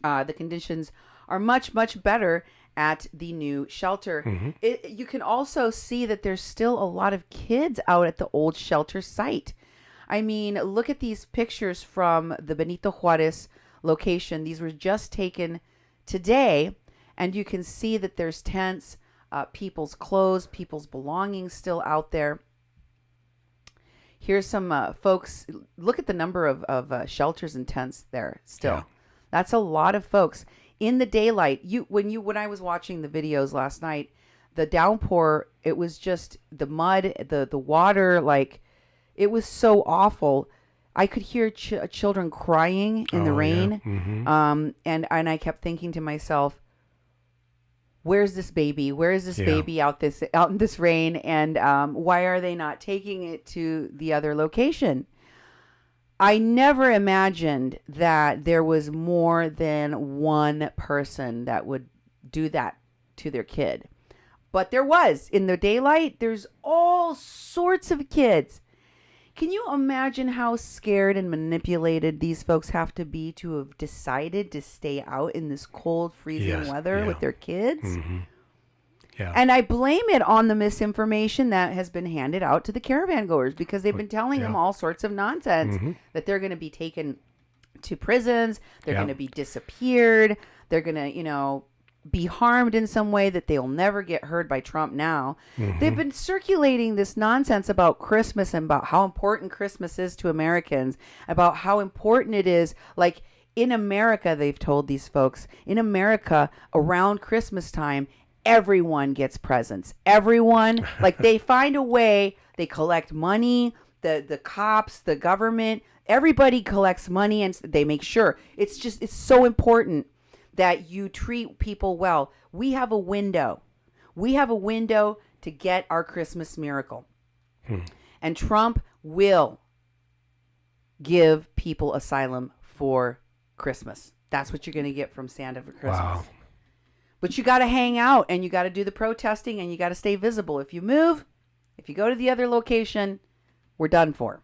the conditions are much, much better at the new shelter. You can also see that there's still a lot of kids out at the old shelter site. I mean, look at these pictures from the Benito Juarez location. These were just taken today, and you can see that there's tents, people's clothes, people's belongings still out there. Here's some folks. Look at the number of shelters and tents there still. Yeah. That's a lot of folks in the daylight. When I was watching the videos last night, the downpour, it was just the mud, the water, like it was so awful. I could hear children crying in the rain. Yeah. And I kept thinking to myself, where's this baby? Where is this baby out in this rain? And why are they not taking it to the other location? I never imagined that there was more than one person that would do that to their kid. But there was. In the daylight, there's all sorts of kids. Can you imagine how scared and manipulated these folks have to be to have decided to stay out in this cold, freezing weather with their kids? Yeah. And I blame it on the misinformation that has been handed out to the caravan goers, because they've been telling them all sorts of nonsense, that they're going to be taken to prisons, they're going to be disappeared, they're going to, be harmed in some way, that they'll never get heard by Trump now. They've been circulating this nonsense about Christmas and about how important Christmas is to Americans, about how important it is. Like in America, they've told these folks, in America, around Christmas time, everyone gets presents. Everyone, like they find a way, they collect money, the cops, the government, everybody collects money, and they make sure. It's so important that you treat people well. We have a window. We have a window to get our Christmas miracle. And Trump will give people asylum for Christmas. That's what you're going to get from Santa for Christmas. Wow. But you got to hang out, and you got to do the protesting, and you got to stay visible. If you move, if you go to the other location, we're done for.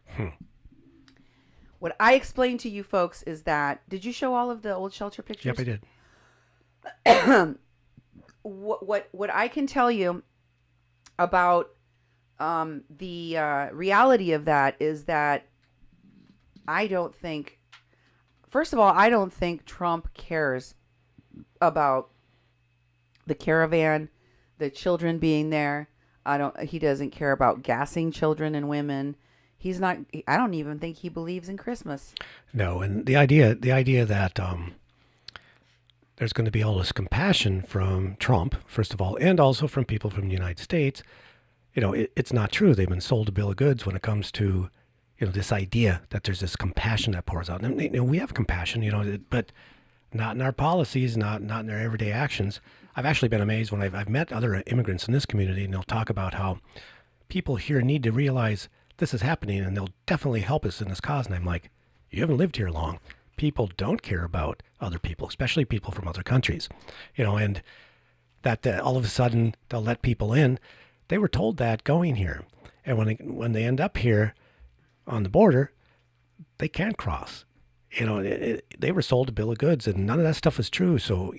What I explained to you folks is that, did you show all of the old shelter pictures? Yep, I did. What I can tell you about the reality of that is that I don't think, first of all, I don't think Trump cares about the caravan, the children being there. He doesn't care about gassing children and women. I don't even think he believes in Christmas. No, and the idea that there's going to be all this compassion from Trump, first of all, and also from people from the United States, it's not true. They've been sold a bill of goods when it comes to, this idea that there's this compassion that pours out. And, we have compassion, but not in our policies, not in our everyday actions. I've actually been amazed when I've met other immigrants in this community, and they'll talk about how people here need to realize this is happening, and they'll definitely help us in this cause. And I'm like, you haven't lived here long. People don't care about other people, especially people from other countries, and that all of a sudden they'll let people in. They were told that going here, and when they end up here on the border, they can't cross. They were sold a bill of goods, and none of that stuff is true. So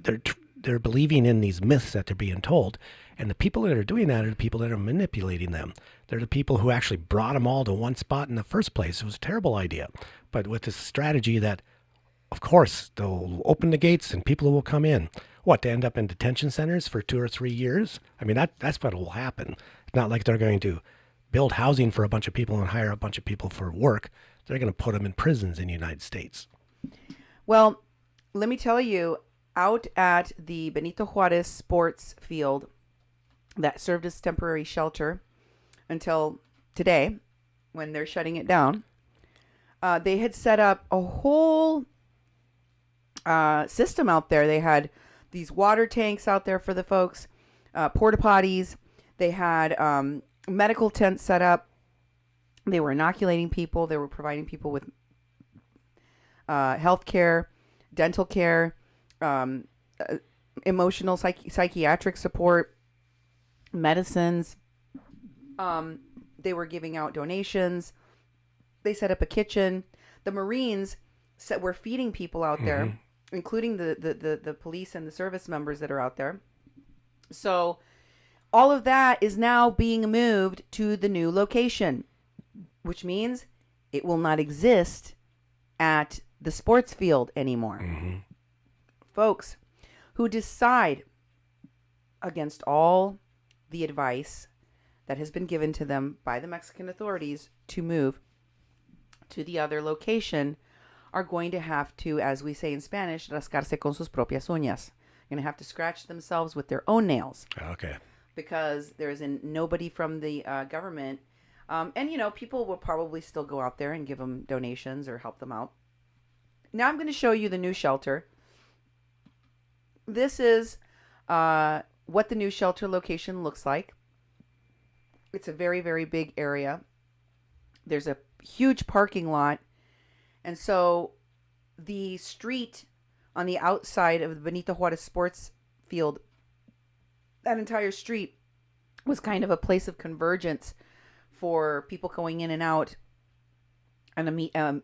they're believing in these myths that they're being told. And the people that are doing that are the people that are manipulating them. They're the people who actually brought them all to one spot in the first place. It was a terrible idea. But with this strategy that, of course, they'll open the gates and people will come in. To end up in detention centers for 2 or 3 years? I mean, that's what will happen. It's not like they're going to build housing for a bunch of people and hire a bunch of people for work. They're going to put them in prisons in the United States. Well, let me tell you, out at the Benito Juarez sports field that served as temporary shelter until today, when they're shutting it down, they had set up a whole system out there. They had these water tanks out there for the folks, porta potties. They had medical tents set up. They were inoculating people. They were providing people with health care, dental care, emotional, psychiatric support, medicines. They were giving out donations. They set up a kitchen. The Marines were feeding people out there, including the police and the service members that are out there. So all of that is now being moved to the new location, which means it will not exist at the sports field anymore. Folks who decide against all the advice that has been given to them by the Mexican authorities to move to the other location are going to have to, as we say in Spanish, rascarse con sus propias uñas. Going to have to scratch themselves with their own nails. Okay. Because there is nobody from the government. And, you know, people will probably still go out there and give them donations or help them out. Now I'm going to show you the new shelter. This is what the new shelter location looks like. It's a very, very big area. There's a huge parking lot. And so the street on the outside of the Benito Juarez sports field, that entire street was kind of a place of convergence for people going in and out, and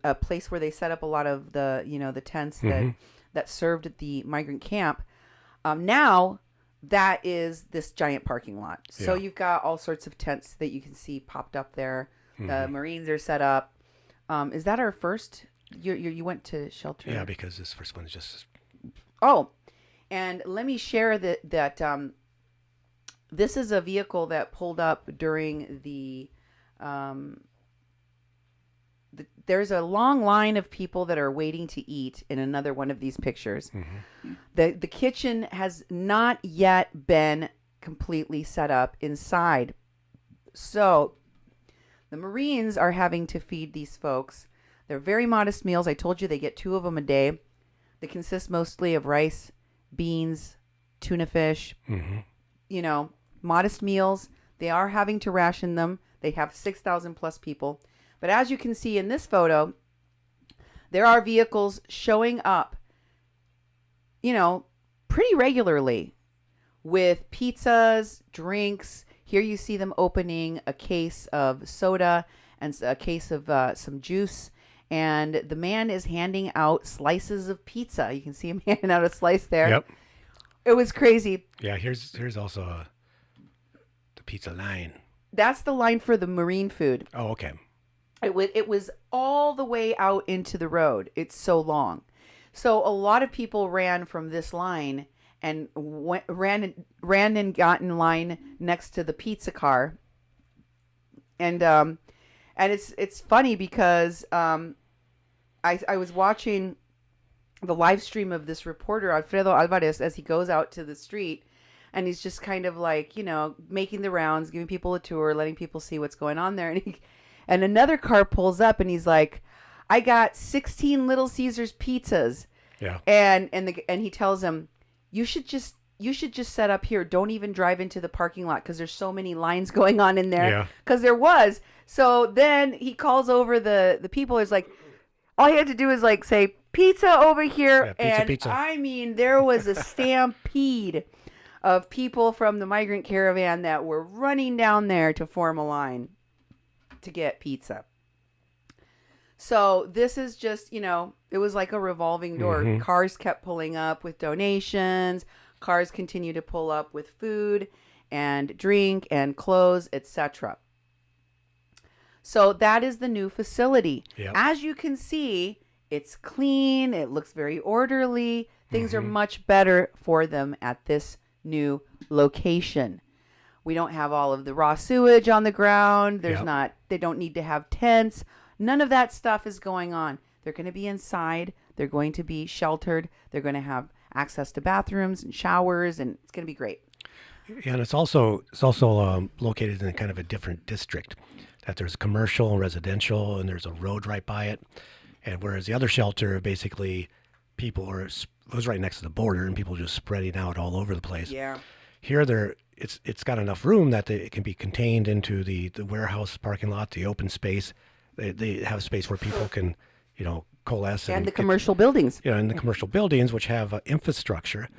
a place where they set up a lot of the, you know, the tents that served at the migrant camp. Now that is this giant parking lot. So you've got all sorts of tents that you can see popped up there. The Marines are set up. Is that our first? You went to shelter? Yeah, because this first one is just. Oh, and let me share that this is a vehicle that pulled up during the. There's a long line of people that are waiting to eat in another one of these pictures. The kitchen has not yet been completely set up inside. So the Marines are having to feed these folks. They're very modest meals. I told you they get 2 of them a day. They consist mostly of rice, beans, tuna fish, you know, modest meals. They are having to ration them. They have 6,000 plus people. But as you can see in this photo, there are vehicles showing up, you know, pretty regularly with pizzas, drinks. Here you see them opening a case of soda and a case of some juice. And the man is handing out slices of pizza. You can see him handing out a slice there. Yep. It was crazy. Yeah, here's also the pizza line. That's the line for the Marine food. Oh, okay. It was all the way out into the road. It's so long. So a lot of people ran from this line and ran and got in line next to the pizza car. And it's funny because I was watching the live stream of this reporter, Alfredo Alvarez, as he goes out to the street, and he's just kind of like, you know, making the rounds, giving people a tour, letting people see what's going on there. And another car pulls up and he's like, I got 16 Little Caesars pizzas. Yeah. And he tells him, you should just set up here. Don't even drive into the parking lot because there's so many lines going on in there. Yeah. Because there was. So then he calls over the people. It's like, all he had to do is like say, pizza over here. Yeah, pizza. I mean, there was a stampede of people from the Migrant Caravan that were running down there to form a line to get pizza. So this is just, you know, it was like a revolving door. Cars kept pulling up with donations. Cars continue to pull up with food and drink and clothes, etc. So that is the new facility. Yep. As you can see, it's clean. It looks very orderly. Things are much better for them at this new location. We don't have all of the raw sewage on the ground. They don't need to have tents. None of that stuff is going on. They're going to be inside. They're going to be sheltered. They're going to have access to bathrooms and showers, and it's going to be great. Yeah, and it's also located in kind of a different district. That there's commercial and residential, and there's a road right by it. And whereas the other shelter, basically, it was right next to the border, and people just spreading out all over the place. Yeah. Here, it's got enough room that it can be contained into the warehouse parking lot, the open space. They have space where people can, coalesce and the commercial buildings. In the commercial buildings, which have infrastructure,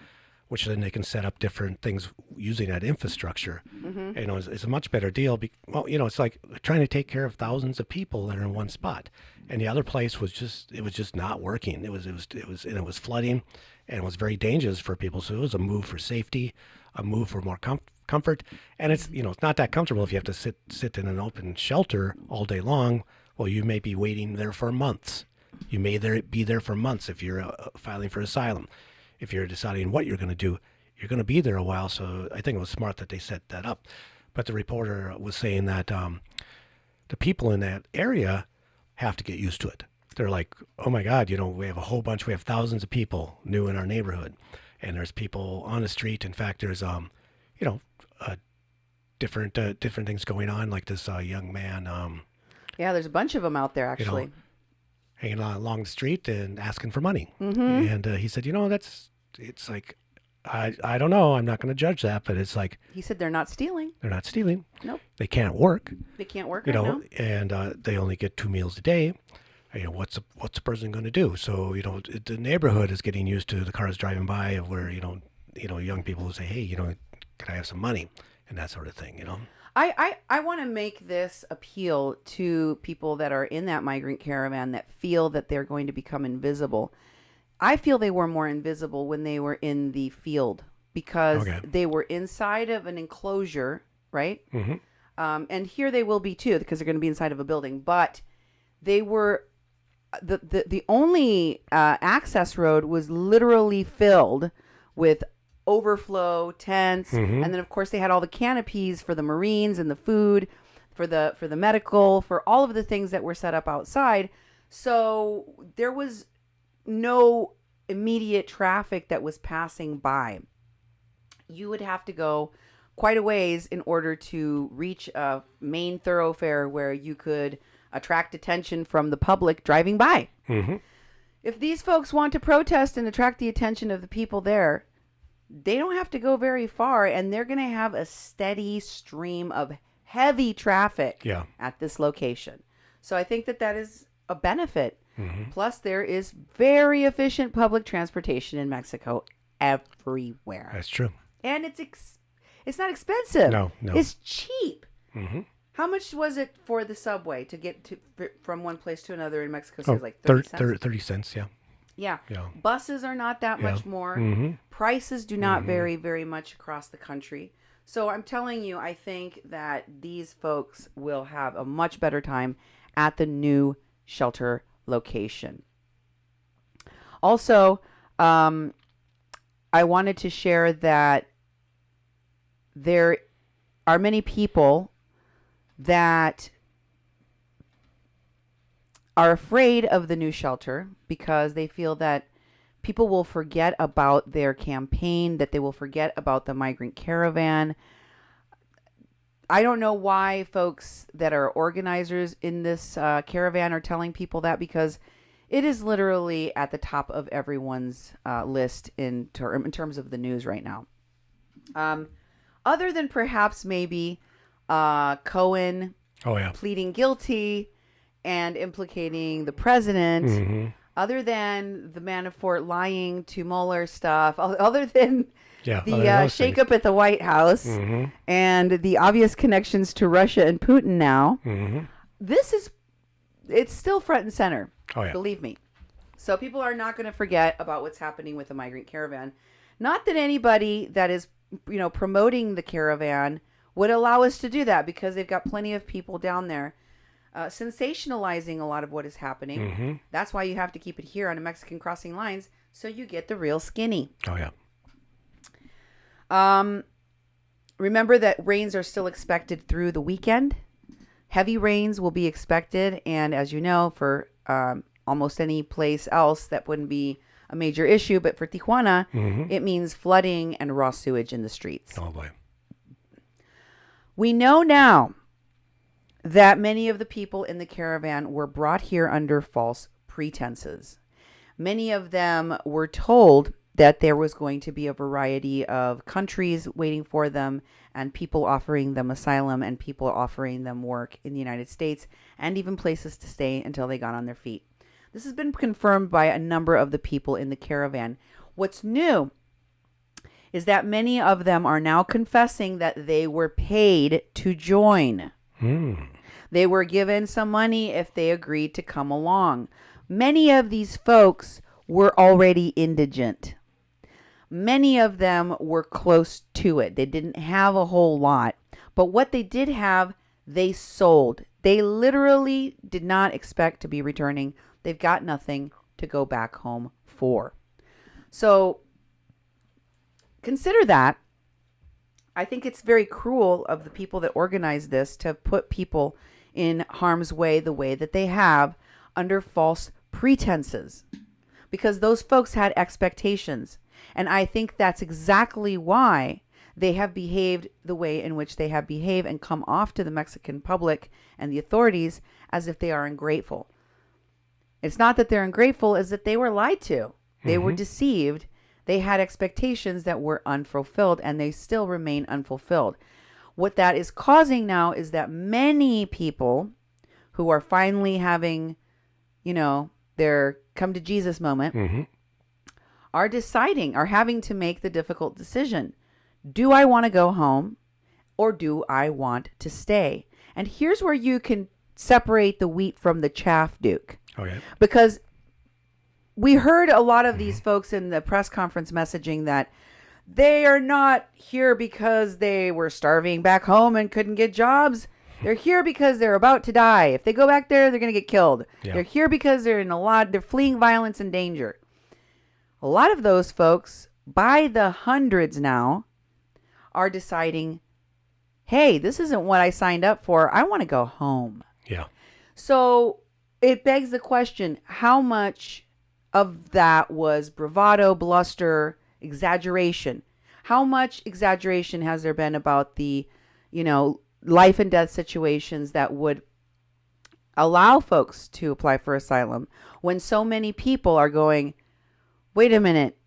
which then they can set up different things using that infrastructure. Mm-hmm. It's a much better deal. It's like trying to take care of thousands of people that are in one spot, and the other place was just not working. It was flooding, and it was very dangerous for people. So it was a move for safety, a move for more comfort, and it's not that comfortable if you have to sit in an open shelter all day long. Well, you may be waiting there for months. You may be there for months if you're filing for asylum. If you're deciding what you're going to do, you're going to be there a while. So I think it was smart that they set that up. But the reporter was saying that the people in that area have to get used to it. They're like, oh my God, we have thousands of people new in our neighborhood. And there's people on the street. In fact, there's, different things going on, like this young man. Yeah, there's a bunch of them out there, actually. Hanging along the street and asking for money. Mm-hmm. And he said, it's like, I don't know. I'm not going to judge that, but it's like. He said they're not stealing. They're not stealing. Nope. They can't work. They can't work right now. And they only get 2 meals a day. What's a person going to do? So, the neighborhood is getting used to the cars driving by where, young people will say, hey, can I have some money? And that sort of thing, I want to make this appeal to people that are in that migrant caravan that feel that they're going to become invisible. I feel they were more invisible when they were in the field because they were inside of an enclosure, right? Mm-hmm. And here they will be too because they're going to be inside of a building. But they were the only access road was literally filled with overflow tents, mm-hmm. and then of course they had all the canopies for the Marines and the food for the medical, for all of the things that were set up outside. So there was no immediate traffic that was passing by. You would have to go quite a ways in order to reach a main thoroughfare where you could attract attention from the public driving by. Mm-hmm. If these folks want to protest and attract the attention of the people there, they don't have to go very far, and they're going to have a steady stream of heavy traffic at this location. So I think that is a benefit. Mm-hmm. Plus, there is very efficient public transportation in Mexico everywhere. That's true. And it's not expensive. No. It's cheap. Mm-hmm. How much was it for the subway to get from one place to another in Mexico? So like 30 cents? 30 cents, yeah. Yeah. Buses are not that much more. Mm-hmm. Prices do not vary very much across the country. So I'm telling you, I think that these folks will have a much better time at the new shelter location. Also, I wanted to share that there are many people that are afraid of the new shelter because they feel that people will forget about their campaign, that they will forget about the migrant caravan. I don't know why folks that are organizers in this caravan are telling people that, because it is literally at the top of everyone's list in terms of the news right now. Other than perhaps maybe Cohen pleading guilty and implicating the president, other than the Manafort lying to Mueller stuff, other than the shakeup at the White House and the obvious connections to Russia and Putin now, it's still front and center. Believe me. So people are not going to forget about what's happening with the migrant caravan. Not that anybody that is, promoting the caravan would allow us to do that, because they've got plenty of people down there sensationalizing a lot of what is happening. That's why you have to keep it here on the Mexican crossing lines, so you get the real skinny. Remember that rains are still expected through the weekend. Heavy rains will be expected, and as you know, for almost any place else that wouldn't be a major issue, but for Tijuana, it means flooding and raw sewage in the streets. Oh boy. We know now that many of the people in the caravan were brought here under false pretenses. Many of them were told that there was going to be a variety of countries waiting for them and people offering them asylum and people offering them work in the United States and even places to stay until they got on their feet. This has been confirmed by a number of the people in the caravan. What's new is that many of them are now confessing that they were paid to join. They were given some money if they agreed to come along. Many of these folks were already indigent. Many of them were close to it. They didn't have a whole lot. But what they did have, they sold. They literally did not expect to be returning. They've got nothing to go back home for. So consider that. I think it's very cruel of the people that organized this to put people in harm's way the way that they have under false pretenses, because those folks had expectations. And I think that's exactly why they have behaved the way in which they have behaved and come off to the Mexican public and the authorities as if they are ungrateful. It's not that they're ungrateful, it's that they were lied to. They were deceived. They had expectations that were unfulfilled, and they still remain unfulfilled. What that is causing now is that many people who are finally having, their come to Jesus moment are having to make the difficult decision. Do I want to go home or do I want to stay? And here's where you can separate the wheat from the chaff, Duke. Okay. Because we heard a lot of these folks in the press conference messaging that they are not here because they were starving back home and couldn't get jobs. They're here because they're about to die. If they go back there, they're going to get killed. Yeah. They're here because they're fleeing violence and danger. A lot of those folks, by the hundreds now, are deciding, hey, this isn't what I signed up for. I want to go home. Yeah. So it begs the question, how much of that was bravado, bluster, exaggeration? How much exaggeration has there been about the, life and death situations that would allow folks to apply for asylum when so many people are going, wait a minute,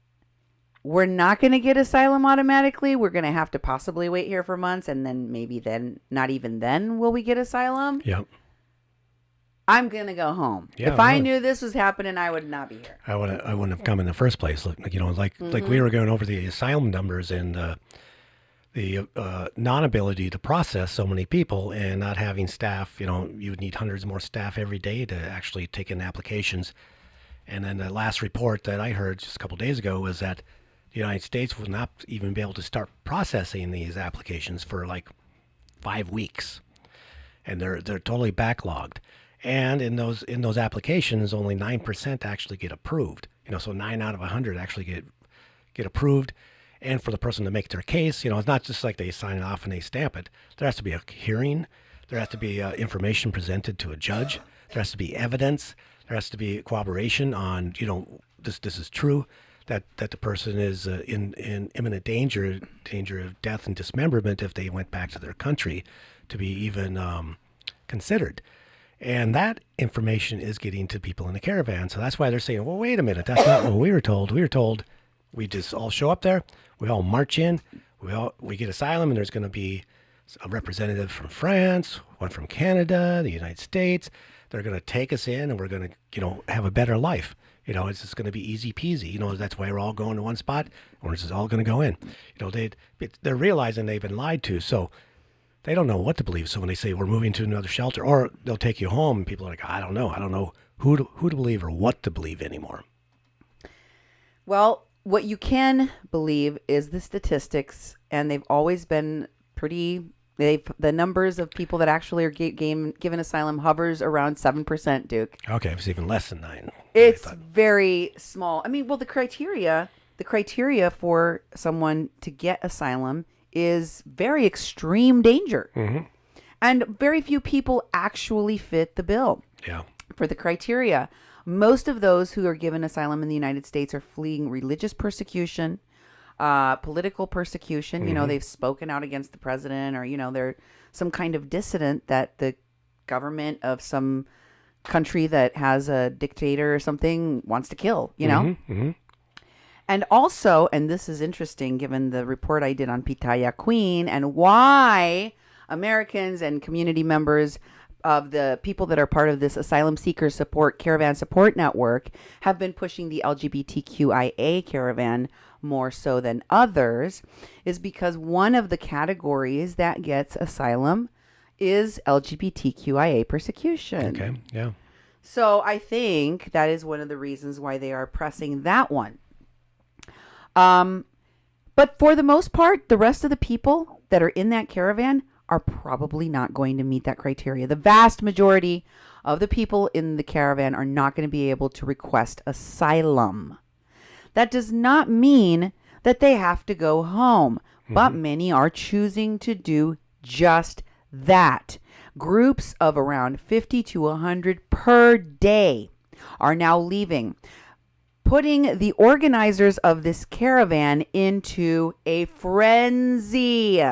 we're not going to get asylum automatically. We're going to have to possibly wait here for months, and then maybe then, not even then, will we get asylum? Yep. I'm going to go home. Yeah, if I knew this was happening, I would not be here. I wouldn't have come in the first place. Like we were going over the asylum numbers and the non-ability to process so many people and not having staff. You would need hundreds more staff every day to actually take in applications. And then the last report that I heard just a couple of days ago was that the United States will not even be able to start processing these applications for like 5 weeks, and they're totally backlogged. And in those applications, only 9% actually get approved. So 9 out of 100 actually get approved. And for the person to make their case, it's not just like they sign it off and they stamp it. There has to be a hearing. There has to be information presented to a judge. There has to be evidence. There has to be corroboration on, this is true, that the person is in imminent danger of death and dismemberment if they went back to their country to be even considered. And that information is getting to people in the caravan. So that's why they're saying, well, wait a minute, that's not what we were told. We were told we just all show up there, we all march in, we get asylum, and there's going to be a representative from France, one from Canada, the United States. They're going to take us in, and we're going to, have a better life. It's just going to be easy peasy. That's why we're all going to one spot, and we're just all going to go in. They're realizing they've been lied to, so they don't know what to believe. So when they say we're moving to another shelter, or they'll take you home, and people are like, I don't know who to believe or what to believe anymore. Well, what you can believe is the statistics, and they've always been the numbers of people that actually are given asylum hovers around 7%, Duke. Okay, it's even less than 9. It's very small. I mean, well, the criteria for someone to get asylum is very extreme danger. Mm-hmm. And very few people actually fit the bill for the criteria. Most of those who are given asylum in the United States are fleeing religious persecution, political persecution. Mm-hmm. They've spoken out against the president, or, they're some kind of dissident that the government of some country that has a dictator or something wants to kill, Mm-hmm. Mm-hmm. And also, and this is interesting given the report I did on Pitaya Queen and why Americans and community members of the people that are part of this asylum seeker support caravan support network have been pushing the LGBTQIA caravan more so than others, is because one of the categories that gets asylum is LGBTQIA persecution. Okay, yeah. So I think that is one of the reasons why they are pressing that one. But for the most part, the rest of the people that are in that caravan are probably not going to meet that criteria. The vast majority of the people in the caravan are not going to be able to request asylum. That does not mean that they have to go home, but many are choosing to do just that. Groups of around 50 to 100 per day are now leaving, putting the organizers of this caravan into a frenzy.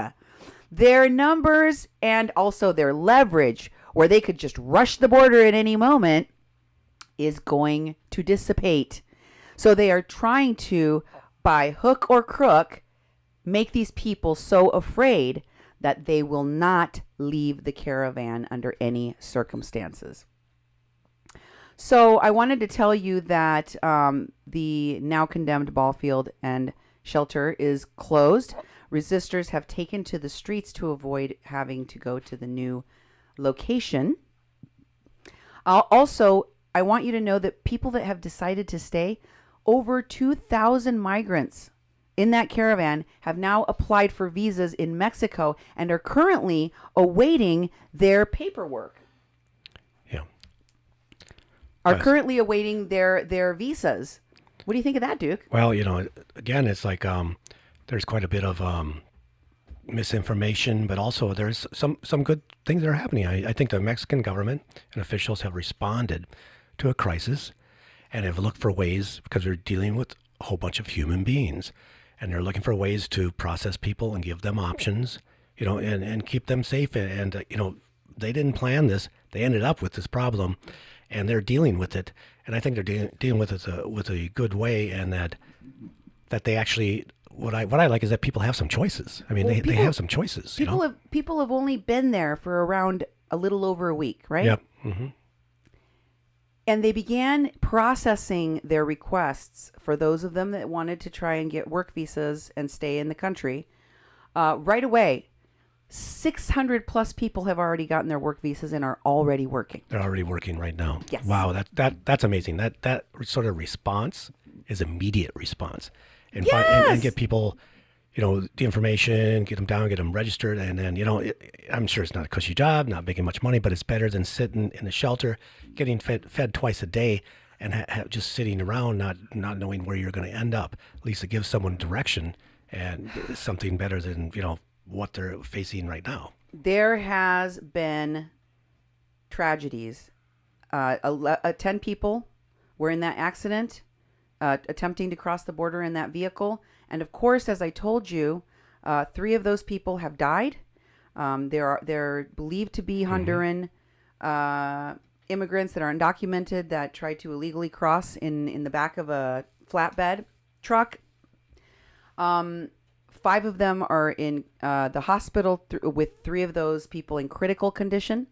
Their numbers and also their leverage, where they could just rush the border at any moment, is going to dissipate. So they are trying to, by hook or crook, make these people so afraid that they will not leave the caravan under any circumstances. So I wanted to tell you that the now condemned ball field and shelter is closed. Resistors have taken to the streets to avoid having to go to the new location. Also, I want you to know that people that have decided to stay, over 2,000 migrants in that caravan have now applied for visas in Mexico and are currently awaiting their paperwork. Yeah. Are currently awaiting their visas. What do you think of that, Duke? Well, again, it's like there's quite a bit of misinformation, but also there's some good things that are happening. I think the Mexican government and officials have responded to a crisis and have looked for ways, because they're dealing with a whole bunch of human beings, and they're looking for ways to process people and give them options, and keep them safe. And they didn't plan this. They ended up with this problem, and they're dealing with it. And I think they're dealing with it with a good way, and that they actually, what I like is that people have some choices. I mean, they have some choices. People have only been there for around a little over a week, right? Yep. Mm-hmm. And they began processing their requests for those of them that wanted to try and get work visas and stay in the country right away. 600 plus people have already gotten their work visas and are already working. They're already working right now. Yes. Wow, that's amazing. That sort of response is immediate response, and Yes! and get people, the information, get them down, get them registered, and then I'm sure it's not a cushy job, not making much money, but it's better than sitting in the shelter, getting fed twice a day, and just sitting around, not knowing where you're going to end up. At least it gives someone direction and something better than what they're facing right now. There has been tragedies. 10 people were in that accident, attempting to cross the border in that vehicle. And of course, as I told you, 3 of those people have died. They're believed to be Honduran immigrants that are undocumented that tried to illegally cross in the back of a flatbed truck. 5 of them are in the hospital with 3 of those people in critical condition.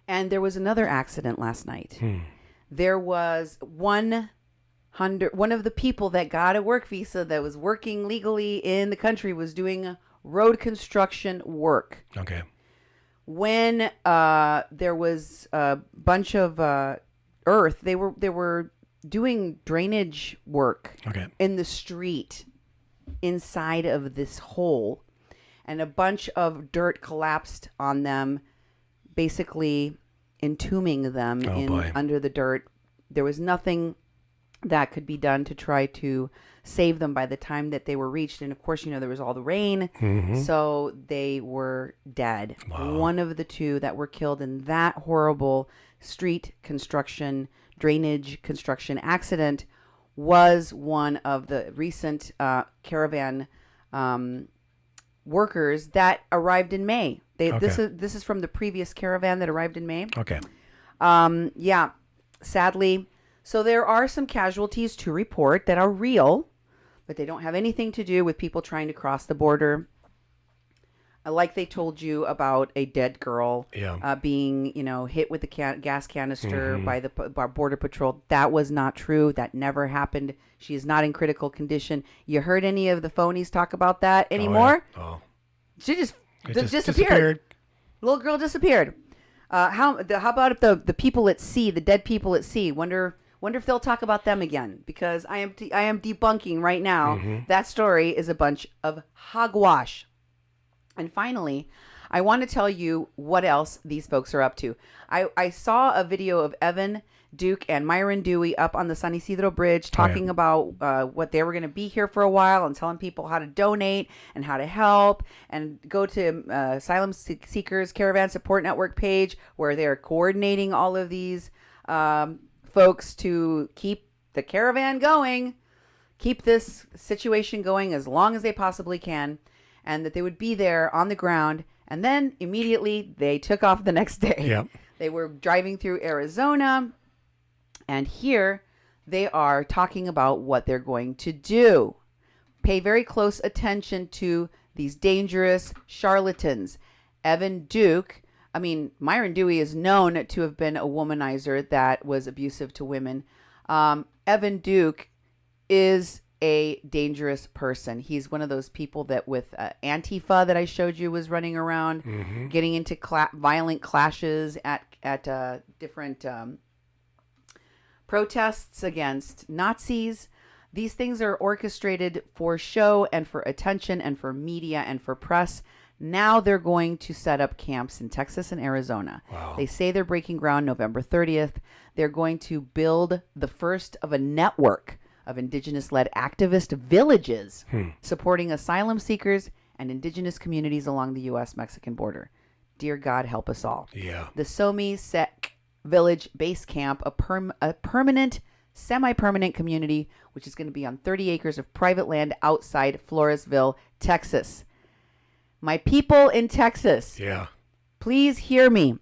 And there was another accident last night. There was one of the people that got a work visa that was working legally in the country was doing road construction work. Okay. When there was a bunch of earth, they were doing drainage work in the street inside of this hole, and a bunch of dirt collapsed on them, basically entombing them under the dirt. There was nothing that could be done to try to save them by the time that they were reached. And of course, there was all the rain. So they were dead. Wow. One of the 2 that were killed in that horrible street construction, drainage construction accident was one of the recent caravan workers that arrived in May. This is from the previous caravan that arrived in May. Okay. Yeah. Sadly, So there are some casualties to report that are real, but they don't have anything to do with people trying to cross the border. Like they told you about a dead girl being, hit with the gas canister by the Border Patrol. That was not true. That never happened. She is not in critical condition. You heard any of the phonies talk about that anymore? She just disappeared. Little girl disappeared. How about if the people at sea, the dead people at sea? Wonder if they'll talk about them again, because I am debunking right now that story is a bunch of hogwash. And finally, I want to tell you what else these folks are up to. I saw a video of Evan Duke and Myron Dewey up on the San Isidro Bridge talking about what they were going to be here for a while and telling people how to donate and how to help, and go to Asylum Seekers Caravan Support Network page where they're coordinating all of these folks to keep the caravan going, keep this situation going as long as they possibly can, and that they would be there on the ground. And then immediately they took off the next day. Yep. They were driving through Arizona, and here they are talking about what they're going to do. Pay very close attention to these dangerous charlatans. Myron Dewey is known to have been a womanizer that was abusive to women. Evan Duke is a dangerous person. He's one of those people that with Antifa that I showed you was running around, getting into violent clashes at different protests against Nazis. These things are orchestrated for show and for attention and for media and for press. Now they're going to set up camps in Texas and Arizona. Wow. They say they're breaking ground November 30th. They're going to build the first of a network of indigenous-led activist villages supporting asylum seekers and indigenous communities along the U.S.-Mexican border. Dear God, help us all. Yeah. The Somi Sec Village Base Camp, a permanent, semi-permanent community, which is going to be on 30 acres of private land outside Floresville, Texas. My people in Texas, please hear me.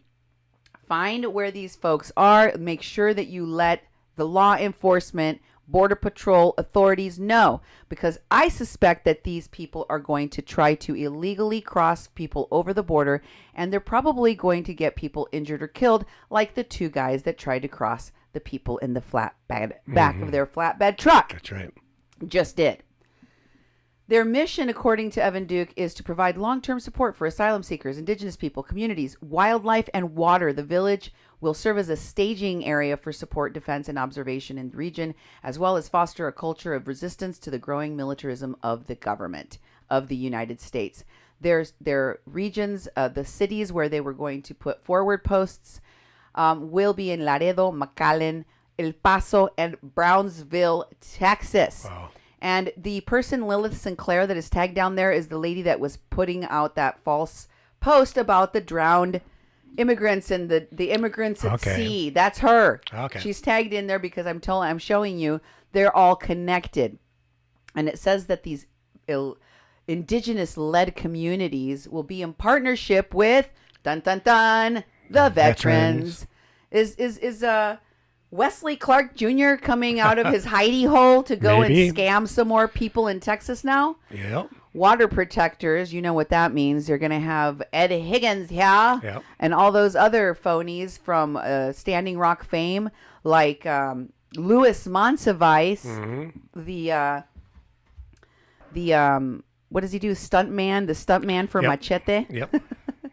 Find where these folks are. Make sure that you let the law enforcement, Border Patrol authorities know, because I suspect that these people are going to try to illegally cross people over the border, and they're probably going to get people injured or killed, like the two guys that tried to cross the people in the flatbed back of their flatbed truck. That's right. Just did. Their mission, according to Evan Duke, is to provide long-term support for asylum seekers, indigenous people, communities, wildlife, and water. The village will serve as a staging area for support, defense, and observation in the region, as well as foster a culture of resistance to the growing militarism of the government of the United States. Their regions, the cities where they were going to put forward posts, will be in Laredo, McAllen, El Paso, and Brownsville, Texas. Wow. And the person, Lilith Sinclair, that is tagged down there is the lady that was putting out that false post about the drowned immigrants and the immigrants at sea. That's her. Okay. She's tagged in there because I'm showing you they're all connected. And it says that these indigenous-led communities will be in partnership with the veterans. Is Wesley Clark Jr. coming out of his hidey hole to go and scam some more people in Texas now? Yep. Water protectors, you know what that means. You're going to have Ed Higgins here and all those other phonies from Standing Rock fame, like Louis Monsivice, the what does he do? The stuntman for Machete. Yep.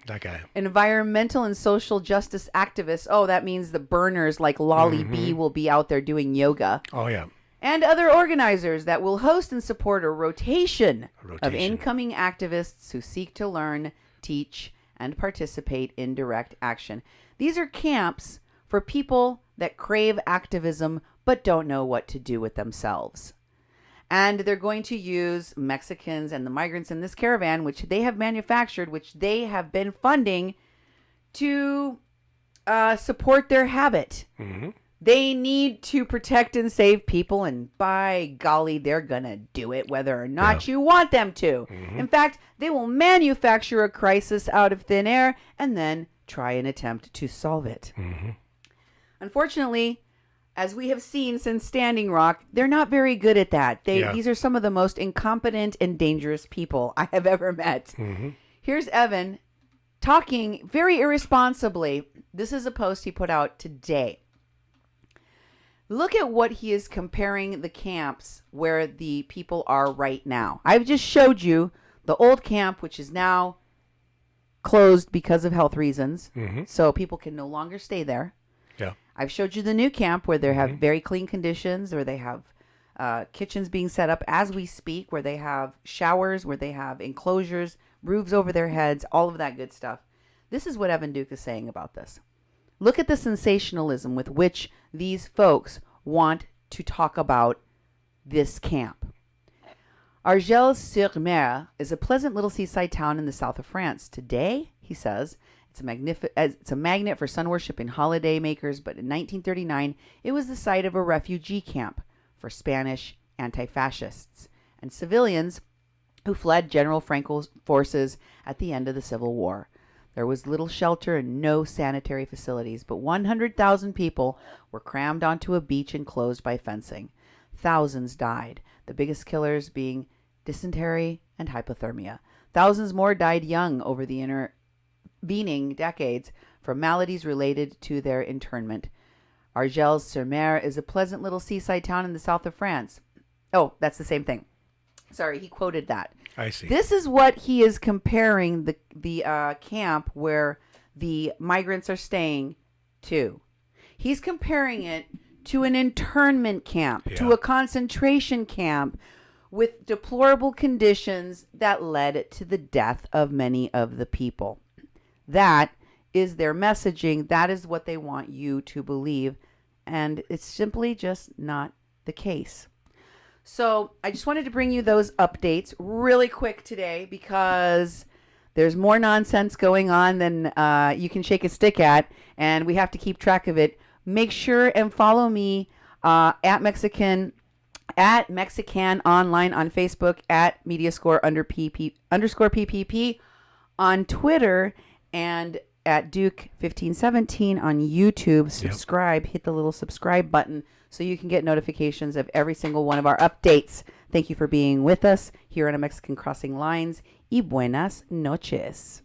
That guy. Environmental and social justice activists. Oh, that means the burners like Lolly B will be out there doing yoga. Oh, yeah. And other organizers that will host and support a rotation of incoming activists who seek to learn, teach, and participate in direct action. These are camps for people that crave activism but don't know what to do with themselves. And they're going to use Mexicans and the migrants in this caravan, which they have manufactured, which they have been funding to support their habit. They need to protect and save people, and by golly, they're going to do it whether or not you want them to. In fact, they will manufacture a crisis out of thin air and then try and attempt to solve it. Unfortunately, as we have seen since Standing Rock, they're not very good at that. These are some of the most incompetent and dangerous people I have ever met. Mm-hmm. Here's Evan talking very irresponsibly. This is a post he put out today. Look at what he is comparing the camps where the people are right now. I've just showed you the old camp, which is now closed because of health reasons. Mm-hmm. So people can no longer stay there. Yeah. I've showed you the new camp where they have very clean conditions, where they have kitchens being set up as we speak, where they have showers, where they have enclosures, roofs over their heads, all of that good stuff. This is what Evan Duke is saying about this. Look at the sensationalism with which these folks want to talk about this camp. Argel-sur-Mer is a pleasant little seaside town in the south of France. Today, he says, it's a magnet for sun worshiping holiday makers, but in 1939, it was the site of a refugee camp for Spanish anti-fascists and civilians who fled General Franco's forces at the end of the Civil War. There was little shelter and no sanitary facilities, but 100,000 people were crammed onto a beach enclosed by fencing. Thousands died, the biggest killers being dysentery and hypothermia. Thousands more died young over the intervening decades from maladies related to their internment. Argel-sur-Mer is a pleasant little seaside town in the south of France. Oh, that's the same thing. Sorry, he quoted that. I see. This is what he is comparing the camp where the migrants are staying to. He's comparing it to an internment camp, to a concentration camp with deplorable conditions that led to the death of many of the people. That is their messaging. That is what they want you to believe. And it's simply just not the case. So I just wanted to bring you those updates really quick today because there's more nonsense going on than you can shake a stick at, and we have to keep track of it. Make sure and follow me at Mexican Online on Facebook, at Mediascore _PPP on Twitter, and at Duke 1517 on YouTube. Subscribe, hit the little subscribe button so you can get notifications of every single one of our updates. Thank you for being with us here on A Mexican Crossing Lines, y buenas noches.